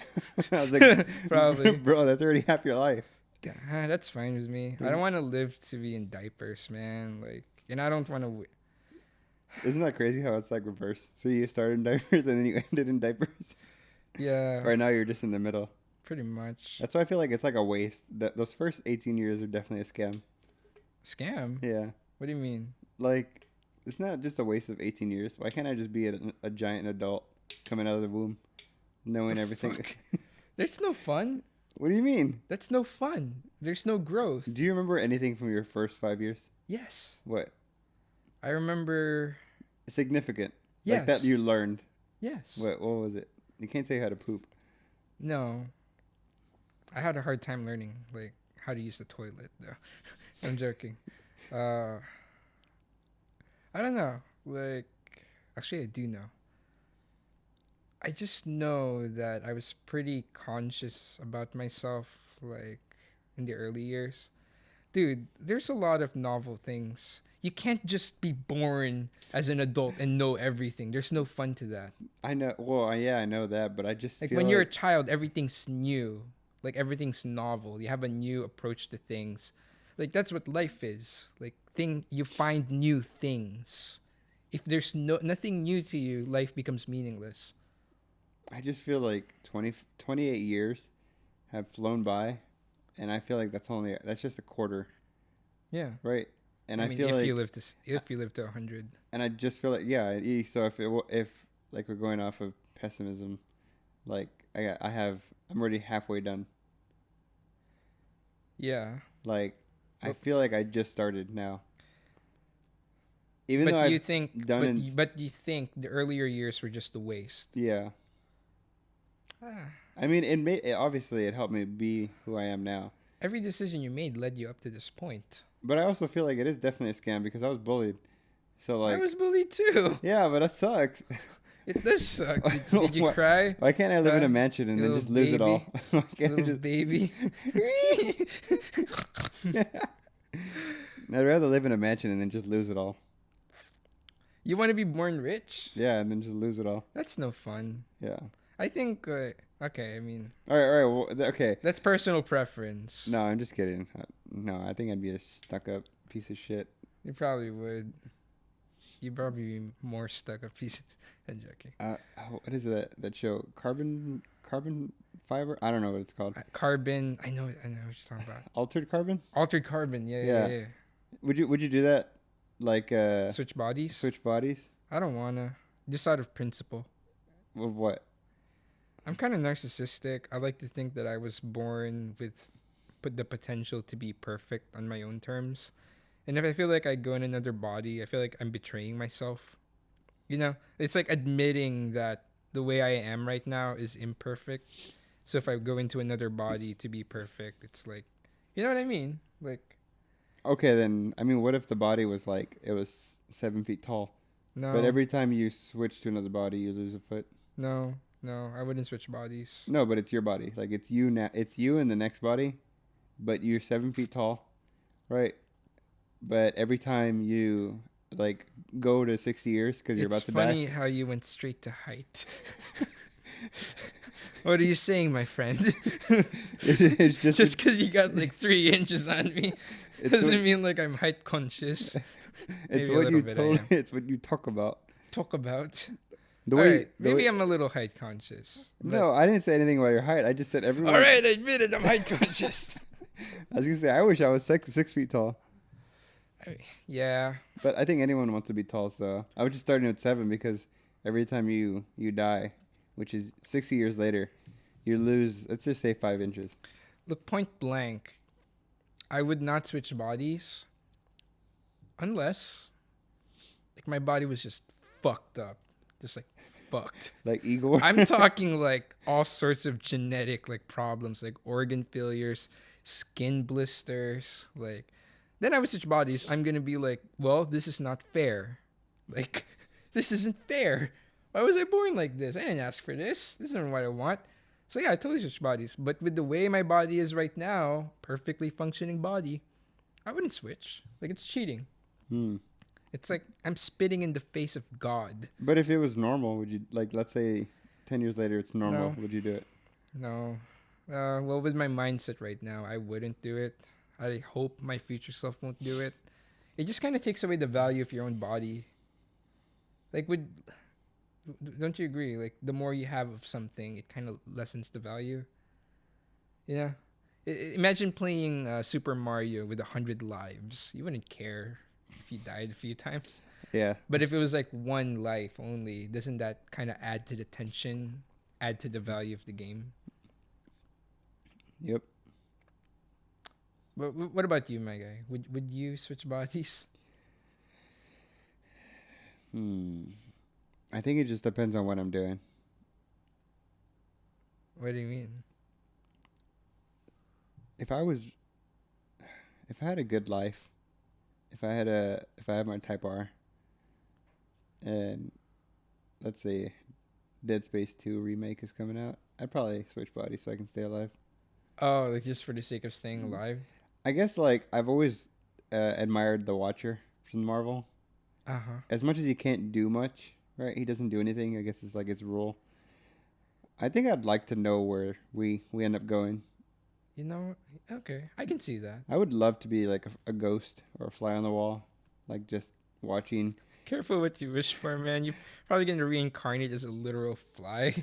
I was like, Probably. bro, that's already half your life. yeah, that's fine with me. I don't want to live to be in diapers, man. Like, and I don't want to. Isn't that crazy how it's like reverse? So you started in diapers and then you ended in diapers? Yeah, Right now you're just in the middle. pretty much. That's why I feel like it's like a waste. Those first 18 years are definitely a scam. Scam? Yeah. What do you mean? Like, it's not just a waste of 18 years. Why can't I just be a giant adult coming out of the womb, knowing The everything? fuck? There's no fun. What do you mean? That's no fun. There's no growth. Do you remember anything from your first 5 years? Yes. What? I remember. Significant. Yes. Like that you learned. Yes. What was it? You can't say how to poop. No. I had a hard time learning, like, how to use the toilet, though. I'm joking. I don't know. Like, actually, I do know. I just know that I was pretty conscious about myself, like, in the early years. Dude, there's a lot of novel things. You can't just be born as an adult and know everything. There's no fun to that. I know. Well, yeah, I know that, but I just Like feel when you're a like child, everything's new. Like everything's novel. You have a new approach to things. Like that's what life is. Like you find new things. If there's nothing new to you, life becomes meaningless. I just feel like 28 years have flown by, and I feel like that's just a quarter, Yeah. right? And I mean, feel if like you live to 100. and I just feel like so if like we're going off of pessimism, like I'm already halfway done. Yeah. Like I But- feel like I just started now. Even But though do I've you think done but you think the earlier years were just a waste? yeah, Ah. I mean obviously it helped me be who I am now. Every decision you made led you up to this point. But I also feel like it is definitely a scam because I was bullied. So like I was bullied too. yeah, but that sucks. It does suck. Did you Why- cry? Why can't I live in a Uh, mansion and then little just lose it all? Why can't I Little just baby. I'd rather live in a mansion and then just lose it all. You want to be born rich? Yeah, and then just lose it all. That's no fun. Yeah. I think, okay, I mean, All right. Well, okay. that's personal preference. No, I'm just kidding. No, I think I'd be a stuck-up piece of shit. You probably would. You'd probably be more stuck up pieces. I'm joking. What is that show? Carbon fiber? I don't know what it's called. Carbon. I know what you're talking about. Altered carbon? Altered carbon. Yeah. Yeah. Would you do that? Like Switch bodies. switch bodies? I don't wanna. Just out of principle. Of what? I'm kind of narcissistic. I like to think that I was born with put the potential to be perfect on my own terms. And if I feel like I go in another body, I feel like I'm betraying myself. It's like admitting that the way I am right now is imperfect. So if I go into another body to be perfect, it's like, you know what I mean? Like, Okay, then. I mean, what if the body was like it was 7 feet tall, but no, every time you switch to another body, you lose a foot? no, no, I wouldn't switch bodies. No, but it's your body. Like it's you now. It's you in the next body, but you're 7 feet tall, right? But every time you like go to 60 years because you're It's about to die. funny how you went straight to height. What are you saying, my friend? It's Just because you got like 3 inches on me it's doesn't what, mean like I'm height conscious. it's Maybe a what little you bit I told. am. It's what you talk about. Talk about. The All way right, the maybe way. I'm a little height conscious, but No, I didn't say anything about your height. I just said all everyone. right, I admit it. I'm height conscious. I was gonna say I wish I was 6 feet tall, Yeah, but I think anyone wants to be tall. So I was just starting at 7 because every time you die, which is 60 years later, you lose. Let's just say 5 inches. look, point blank, I would not switch bodies unless like my body was just fucked up, just like fucked. Like Igor. I'm talking like all sorts of genetic like problems, like organ failures, skin blisters, like then I would switch bodies. I'm gonna be like, well, this is not fair. Like, this isn't fair. Why was I born like this? I didn't ask for this. This isn't what I want. So yeah, I totally switch bodies. But with the way my body is right now, perfectly functioning body, I wouldn't switch. Like it's cheating. Hmm. It's like I'm spitting in the face of God. But if it was normal, would you like? Let's say 10 years later, it's normal. No, Would you do it? no. Well, with my mindset right now, I wouldn't do it. I hope my future self won't do it. It just kind of takes away the value of your own body. Like, don't you agree? Like, the more you have of something, it kind of lessens the value. Yeah. Imagine playing Super Mario with 100 lives. You wouldn't care if you died a few times. Yeah. But if it was like one life only, doesn't that kind of add to the tension, add to the value of the game? Yep. But what about you, my guy? Would you switch bodies? Hmm. I think it just depends on what I'm doing. What do you mean? If I was, if I had a good life, if I had my Type R, and let's say Dead Space 2 remake is coming out, I'd probably switch bodies so I can stay alive. Oh, like just for the sake of staying alive? I guess like I've always admired the Watcher from Marvel. Uh huh. As much as he can't do much, right? He doesn't do anything. I guess it's like his rule. I think I'd like to know where we end up going. You know, okay, I can see that. I would love to be like a ghost or a fly on the wall, like just watching. Careful what you wish for, man. You're probably gonna reincarnate as a literal fly,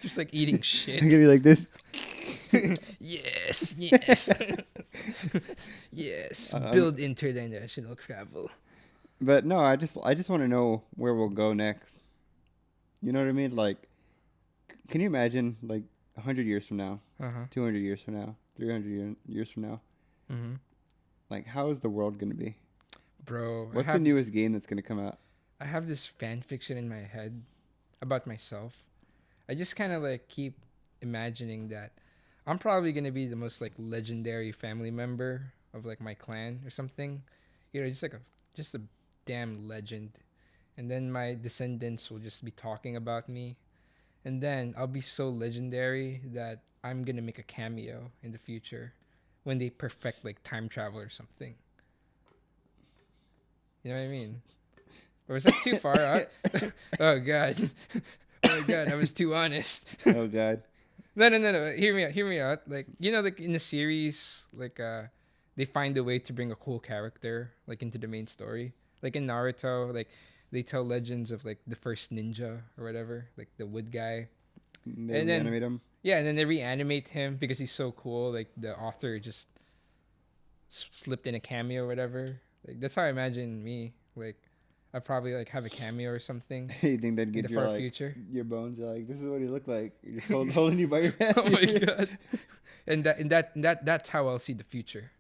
just like eating I'm shit. gonna be like this. Yes, yes, yes. Um, Build international travel. But no, I just want to know where we'll go next. You know what I mean? Like, can you imagine like 100 years from now, Uh huh. 200 years from now, 300 years from now? Mm-hmm. Like, how is the world gonna be? Bro, What's the newest game that's gonna come out? I have this fan fiction in my head about myself. I just kind of like keep imagining that I'm probably gonna be the most like legendary family member of like my clan or something. You know, just a damn legend. And then my descendants will just be talking about me. And then I'll be so legendary that I'm gonna make a cameo in the future when they perfect like time travel or something. You know what I mean? Or was that too far out? Oh god. Oh my god, I was too honest. Oh God. No. Hear me out. Like like in the series, like they find a way to bring a cool character like into the main story. Like in Naruto, like they tell legends of like the first ninja or whatever, like the wood guy. They And then reanimate him. yeah, and then they reanimate him because he's so cool. Like the author just slipped in a cameo or whatever. Like that's how I imagine me. Like I'd probably like have a cameo or something You think they'd in get the your far like future. your bones? You're like, this is what he looked like. You're just holding you by your hand. Oh my god! That's how I'll see the future.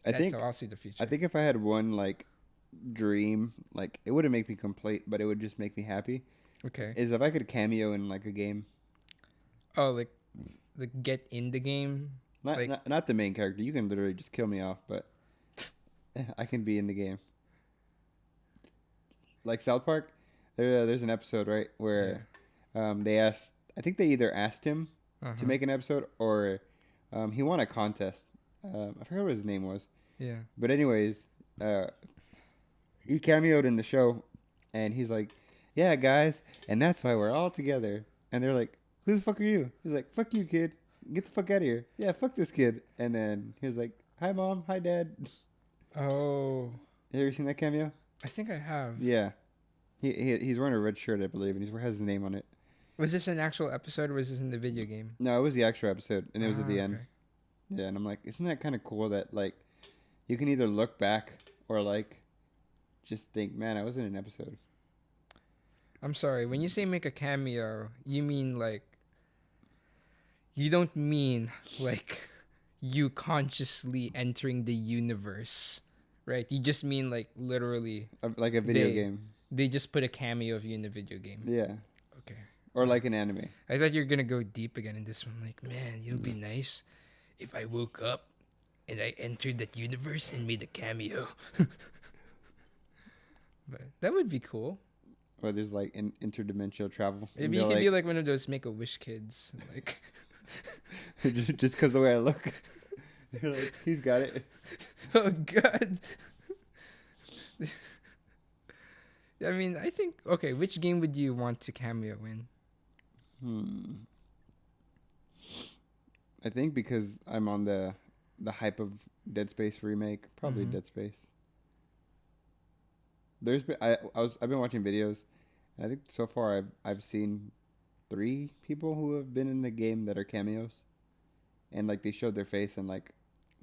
I That's how think I'll see the I future. think if I had one like dream, like it wouldn't make me complete, but it would just make me happy. Okay. Is if I could cameo in like a game, Oh, like get in the game. not Like not the main character. You can literally just kill me off, but I can be in the game. Like South Park, there's an episode right yeah. where they asked. I think they either asked him to Uh-huh. make an episode or he won a contest. I forgot what his name was. Yeah. But anyways, uh, he cameoed in the show, and he's like, "Yeah, guys, and that's why we're all together." And they're like, "Who the fuck are you?" He's like, "Fuck you, kid. Get the fuck out of here." Yeah, fuck this kid. And then he was like, "Hi, mom. Hi, dad." Oh, Have you ever seen that cameo? I think I have. Yeah. He's wearing a red shirt, I believe, and he has his name on it. Was this an actual episode or was this in the video game? No, it was the actual episode, and it was at the end. Okay. Yeah, and I'm like, isn't that kind of cool that like you can either look back or like just think, man, I was in an episode. I'm sorry. When you say make a cameo, you mean like you don't mean like you consciously entering the universe, right? You just mean like literally Like a video They- game. they just put a cameo of you in the video game. Yeah. Okay. Or like an anime. I thought you were gonna go deep again in this one. Like, man, it would be nice if I woke up and I entered that universe and made a cameo. But that would be cool. Or there's like interdimensional travel. Maybe you could be like one of those Make a Wish kids. Like, just because the way I look. You're like, he's got it. oh god. I mean, I think okay. Which game would you want to cameo in? I think because I'm on the hype of Dead Space remake, probably Mhm. Dead Space. I've been watching videos, and I think so far I've seen 3 people who have been in the game that are cameos, and like they showed their face and like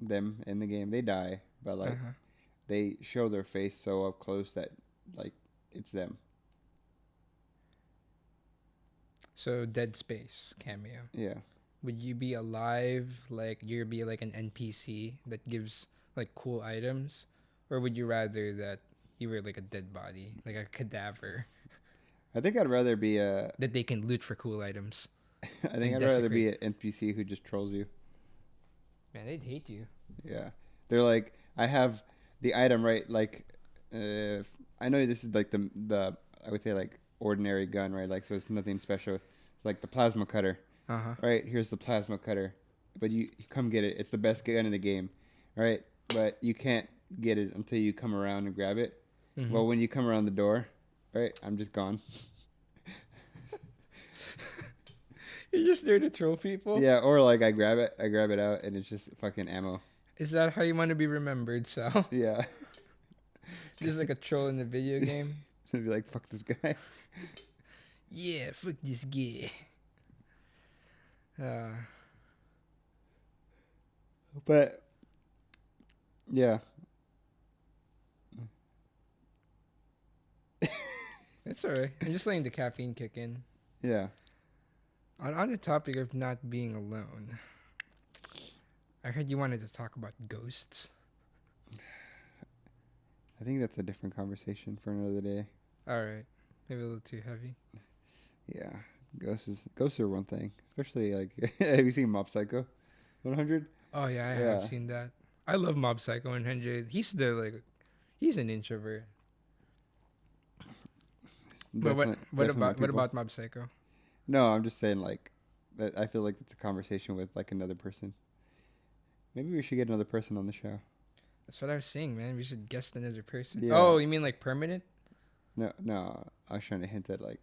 them in the game they die, but like Uh-huh. they show their face so up close that like it's them. So Dead Space cameo. Yeah. Would you be alive, like you'd be like an NPC that gives like cool items, or would you rather that you were like a dead body, like a cadaver I think I'd rather be a. that they can loot for cool items? I think I'd rather be an NPC who just trolls you. Man, they'd hate you. Yeah, they're like, I have the item right. Like, I know this is like the I would say like ordinary gun, right? Like, so it's nothing special. It's like the plasma cutter, Uh-huh. right? Here's the plasma cutter, but you come get it. It's the best gun in the game, right? But you can't get it until you come around and grab it. Mhm. Well, when you come around the door, right? I'm just gone. You're just there to troll people? Yeah, or like I grab it out, and it's just fucking ammo. Is that how you want to be remembered, Sal? Yeah, Just like a troll in the video game? be like, fuck this guy. Yeah, fuck this guy. But yeah, It's alright. I'm just letting the caffeine kick in. yeah. On the topic of not being alone, I heard you wanted to talk about ghosts. I think that's a different conversation for another day. Alright. Maybe a little too heavy. Yeah, ghosts are one thing, especially like. Have you seen Mob Psycho 100? Oh yeah, I Yeah. have seen that. I love Mob Psycho 100. He's an introvert. But what about Mob Psycho? No, I'm just saying like that. I feel like it's a conversation with like another person. Maybe we should get another person on the show. That's what I was saying, man. We should guest another person. Yeah. Oh, you mean like permanent? No, I was trying to hint at like.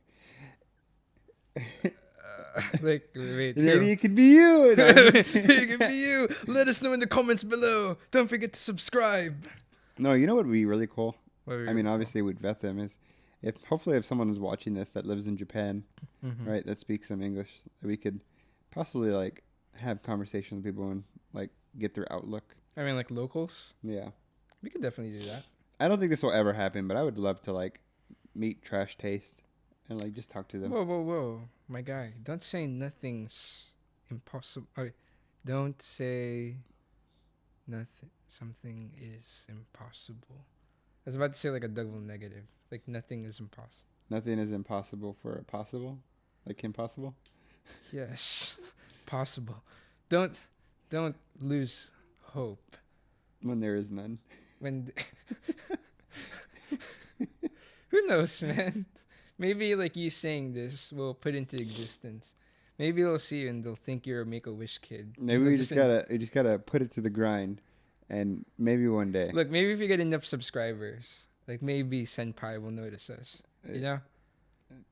Like wait, Maybe it could be you. No, I'm just kidding. it could be you. Let us know in the comments below. Don't forget to subscribe. No, you know what would be really cool? What were I mean, you- obviously we'd vet them. Is if someone is watching this that lives in Japan, Mhm. right, that speaks some English, that we could possibly like have conversations with people and like get their outlook. I mean, like locals. Yeah, We could definitely do that. I don't think this will ever happen, but I would love to like meet Trash Taste and like just talk to them. Whoa, whoa, whoa, my guy! Don't say nothing's impossible. Don't say nothing. Something is impossible. I was about to say like a double negative. Like nothing is impossible. Nothing is impossible for a possible, like impossible. Yes, possible. Don't don't lose hope When there is none. when. Who knows, man? Maybe like you saying this will put into existence. Maybe they'll see you and they'll think you're a Make-A-Wish kid. Maybe we just gotta put it to the grind, and maybe one day. Look, maybe if we get enough subscribers, like maybe Senpai will notice us. You know?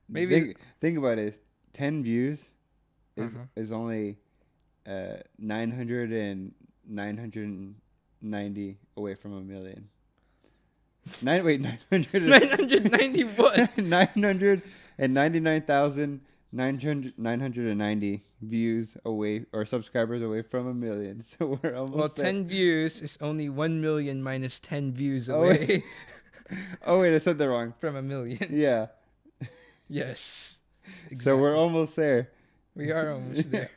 Maybe think about it. 10 views is Uh-huh. only 990 away from a million. 900 990 what? 999,990 views away or subscribers away from a million. So we're almost Well, there. 10 views is only 1 million minus 10 views Oh, away Oh wait, I said that wrong. from a million. Yeah. Yes. So we're almost there. We are almost there.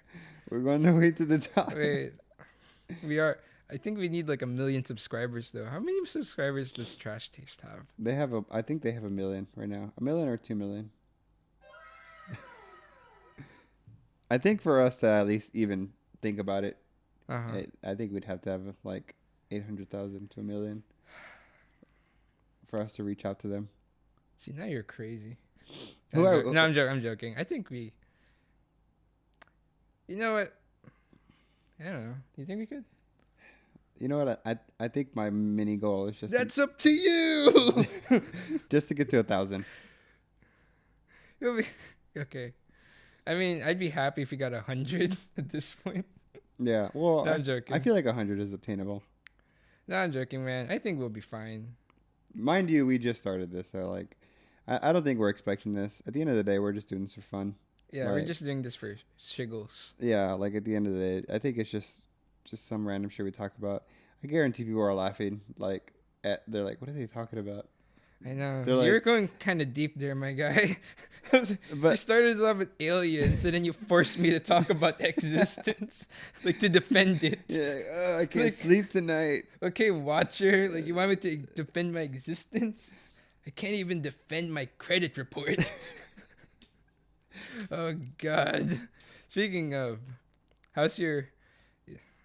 We're on the way to the top. Wait. We are. I think we need like 1 million subscribers though. How many subscribers does Trash Taste have? I think they have 1 million right now. 1 million or 2 million. I think for us to at least even think about it, Uh-huh. I think we'd have to have like 800,000 to 1 million for us to reach out to them. See, now you're crazy. Who are- No, I'm joking. I think we. You know what? I don't know. Do you think we could? You know what? I think my mini goal is just That's up to you. just to get to 1,000. You'll be okay. I mean, I'd be happy if we got 100 at this point. Yeah. Well, No, I'm joking. I feel like 100 is obtainable. No, I'm joking, man. I think we'll be fine. Mind you, we just started this, so like, I don't think we're expecting this. At the end of the day, we're just doing this for fun. Yeah, we're Right. just doing this for shiggles. Yeah, like at the end of the day, I think it's just some random shit we talk about. I guarantee people are laughing. Like, they're like, "What are they talking about?" I know. They're You're like- going kind of deep there, my guy. You But started off with aliens, and then you forced me to talk about existence, like to defend it. yeah, I can't Like- sleep tonight. Okay, watcher, like you want me to defend my existence? I can't even defend my credit report. Oh God. Speaking of, how's your?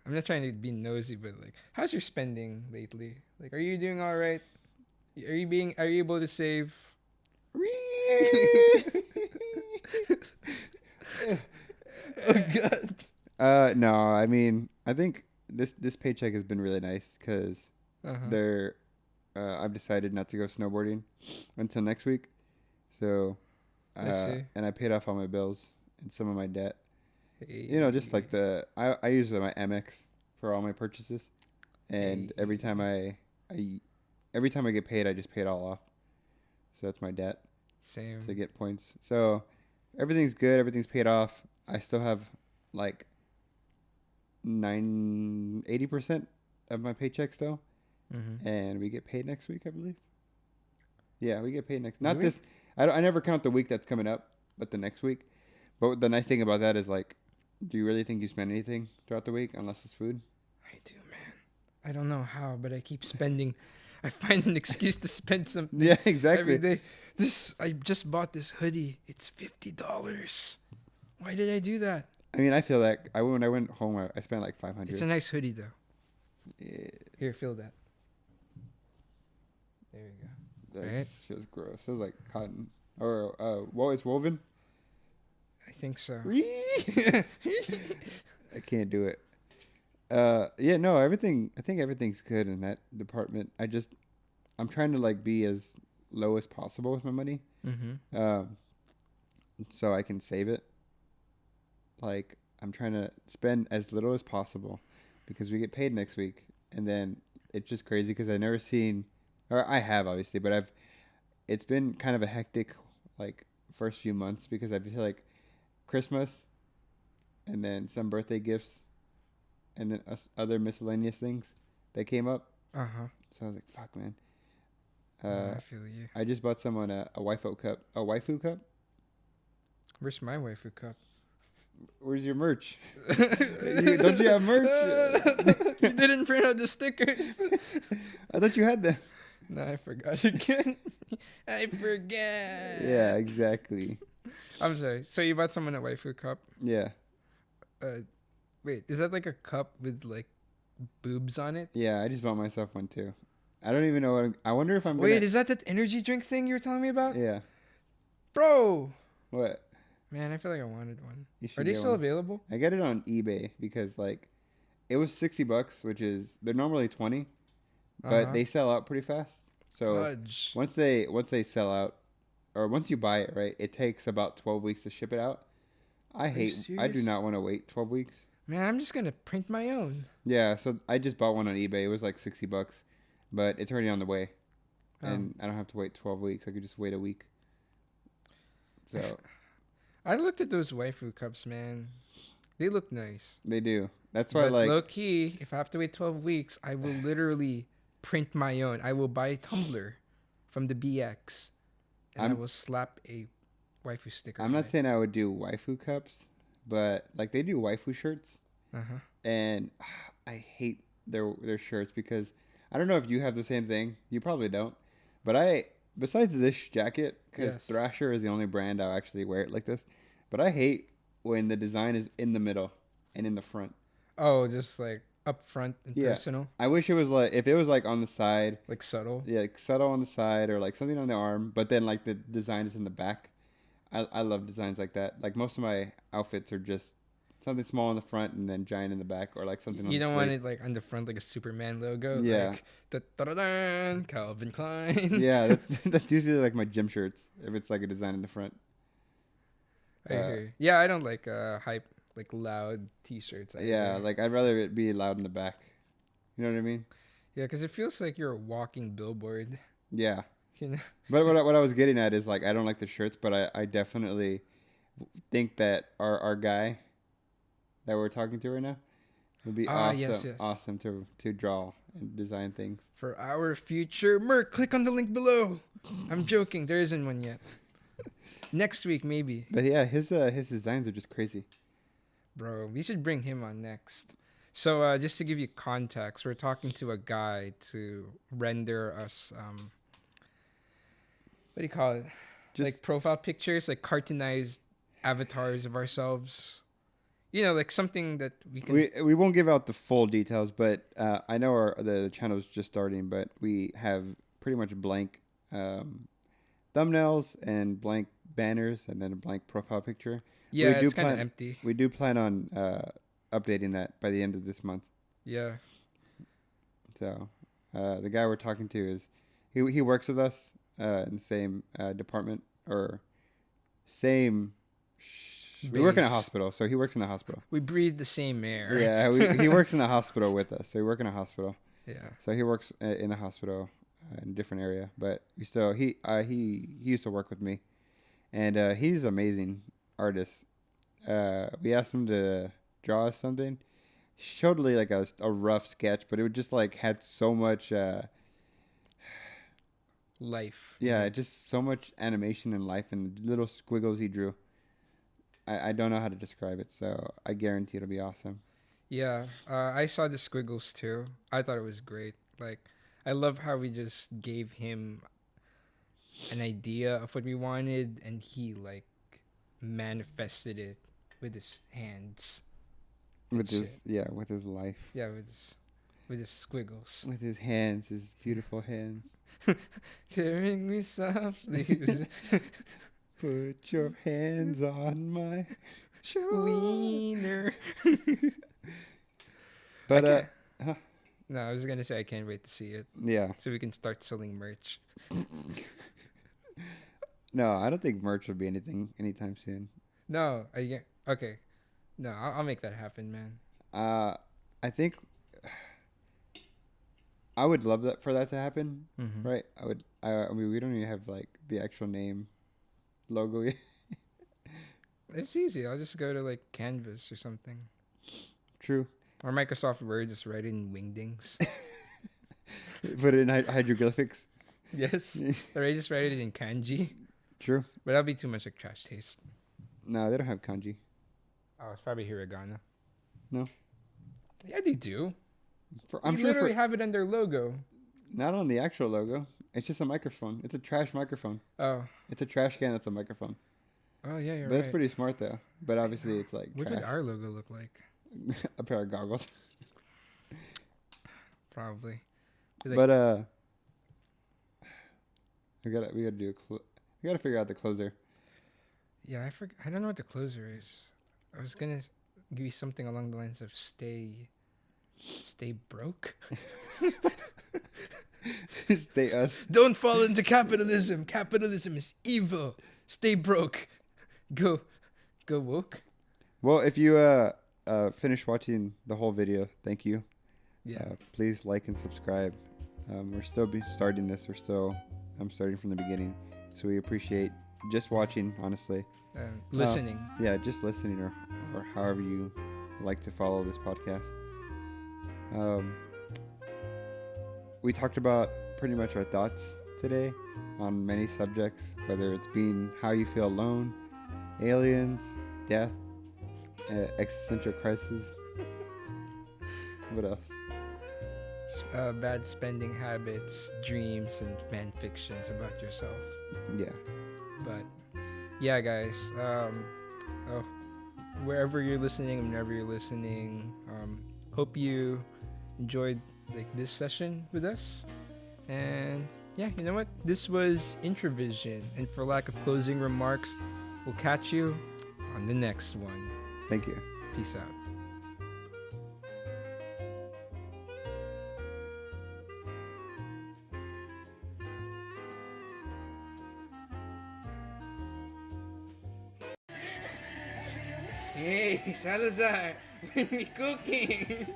I'm not trying to be nosy, but like, how's your spending lately? Like, are you doing all right? Are you able to save? Oh God. No, I mean, I think this paycheck has been really nice because Uh-huh. I've decided not to go snowboarding until next week. So, I see. and I paid off all my bills and some of my debt. Hey. You know, just like I use my Amex for all my purchases, and every time I get paid, I just pay it all off. So that's my debt Same. to get points. So everything's good. Everything's paid off. I still have like 80% of my paycheck still, Mm-hmm. and we get paid next week, I believe. Yeah, we get paid next. Do Not we? this. I never count the week that's coming up, but the next week. But the nice thing about that is like, do you really think you spend anything throughout the week unless it's food? I do, man. I don't know how, but I keep spending. I find an excuse to spend something Yeah, every exactly. day. I just bought this hoodie. It's $50. Why did I do that? I mean, I feel like when I went home, I spent like 500. It's a nice hoodie though. Yeah, Here, feel that. There you go. that Right? feels gross. Feels like cotton or it's woven. I think so. I can't do it. Yeah, no, everything. I think everything's good in that department. I'm trying to like be as low as possible with my money, Mm-hmm. so I can save it. Like I'm trying to spend as little as possible because we get paid next week, and then it's just crazy because I never seen, or I have obviously, but it's been kind of a hectic like first few months because I feel like Christmas, and then some birthday gifts, and then other miscellaneous things that came up. Uh-huh. So I was like, fuck, man. I feel you. I just bought someone a waifu cup. A waifu cup? Where's my waifu cup? Where's your merch? Don't you have merch? You didn't print out the stickers. I thought you had them. No, I forgot again. I forget. Yeah, exactly. I'm sorry. So you bought someone a waifu cup? Yeah. Wait, is that like a cup with like boobs on it? Yeah, I just bought myself one too. I don't even know I wonder if I'm gonna... Wait, is that energy drink thing you were telling me about? Yeah. Bro! What? Man, I feel like I wanted one. You should Are they get still one. available? I got it on eBay because like it was $60, which is they're normally 20, but they sell out pretty fast. So Fudge. once they sell out, or once you buy it, right, it takes about 12 weeks to ship it out. I do serious? not want to wait 12 weeks. Man, I'm just gonna print my own. Yeah, so I just bought one on eBay. It was like $60, but it's already on the way, and I don't have to wait 12 weeks. I could just wait a week. So I looked at those waifu cups, man. They look nice. they do. That's why, But like, low key, if I have to wait 12 weeks, I will literally print my own. I will buy a tumbler from the BX, and I will slap a waifu sticker. I'm not saying I would do waifu cups, but like they do waifu shirts, and I hate their shirts because I don't know if you have the same thing. You probably don't, but besides this jacket, because Thrasher is the only brand I'll actually wear it like this, but I hate when the design is in the middle and in the front. Oh, just like up front and personal. I wish it was like if it was like on the side, like subtle. Yeah, like subtle on the side or like something on the arm, but then like the design is in the back. I love designs like that. Like most of my outfits are just something small in the front and then giant in the back, or like something on the You don't sleeve. want it like on the front like a Superman logo. Yeah. Like the Calvin Klein. Yeah, that's usually like my gym shirts if it's like a design in the front. I hear. Yeah, I don't like hype like loud T-shirts. Yeah, like I'd rather it be loud in the back. You know what I mean? Yeah, because it feels like you're a walking billboard. Yeah. You know? But what I was getting at is like I don't like the shirts, but I definitely think that our guy that we're talking to right now would be awesome to draw and design things. For our future merch, click on the link below. I'm joking, there isn't one yet. Next week maybe. But yeah, his designs are just crazy. Bro, we should bring him on next. So just to give you context, we're talking to a guy to render us what do you call it? Just like profile pictures, like cartoonized avatars of ourselves. You know, like something that we can... We won't give out the full details, but I know the channel's just starting, but we have pretty much blank thumbnails and blank banners and then a blank profile picture. Yeah, it's kind of empty. We do plan on updating that by the end of this month. Yeah. So the guy we're talking to is he works with us in the same department or same. We work in a hospital, so he works in a hospital. We breathe the same air. Yeah, he works in a hospital with us. So we work in a hospital. Yeah. So he works in a hospital in a different area, but he used to work with me, and he's an amazing artist. We asked him to draw us something. He showed like a rough sketch, but it would just like had so much life. Yeah, just so much animation and life and little squiggles he drew. I don't know how to describe it, so I guarantee it'll be awesome. Yeah, I saw the squiggles too. I thought it was great. Like, I love how we just gave him an idea of what we wanted, and he like manifested it with his hands. With his life. Yeah, with his squiggles. With his hands, his beautiful hands. Tearing me softly. Put your hands on my wiener. But no, I was gonna say I can't wait to see it. Yeah. So we can start selling merch. No, I don't think merch will be anytime soon. No, okay. No, I'll make that happen, man. I think I would love for that to happen. Mm-hmm. Right? I mean, we don't even have like the actual name logo yet. It's easy. I'll just go to like Canvas or something. True. Or Microsoft Word, just write in wingdings. Put it in hieroglyphics. Yes. Or I just write it in kanji. True. But that'll be too much like trash taste. No, they don't have kanji. Oh, it's probably hiragana. No. Yeah, they do. I'm They sure literally have it on their logo. not on the actual logo. It's just a microphone. It's a trash microphone. Oh. It's a trash can that's a microphone. Oh, yeah, you're But right. it's pretty smart though. But obviously it's like What trash. would our logo look like? A pair of goggles. Probably. But we gotta figure out the closer. Yeah, I don't know what the closer is. I was gonna give you something along the lines of stay broke. Stay us. Don't fall into capitalism. Capitalism is evil. Stay broke. Go woke. Well, if you finish watching the whole video, thank you. Yeah. Please like and subscribe. We're still starting this. I'm starting from the beginning, so we appreciate just watching. Honestly, Listening. Yeah, just listening or however you like to follow this podcast. We talked about pretty much our thoughts today on many subjects, whether it's being how you feel alone, aliens, death, existential crisis. What else? Bad spending habits, dreams, and fan fictions about yourself. Yeah. But yeah, guys. Wherever you're listening, whenever you're listening, hope you enjoyed like this session with us. And yeah, you know what? This was Introvision, and for lack of closing remarks, we'll catch you on the next one. Thank you. Peace out. Hey, Salazar, we cooking.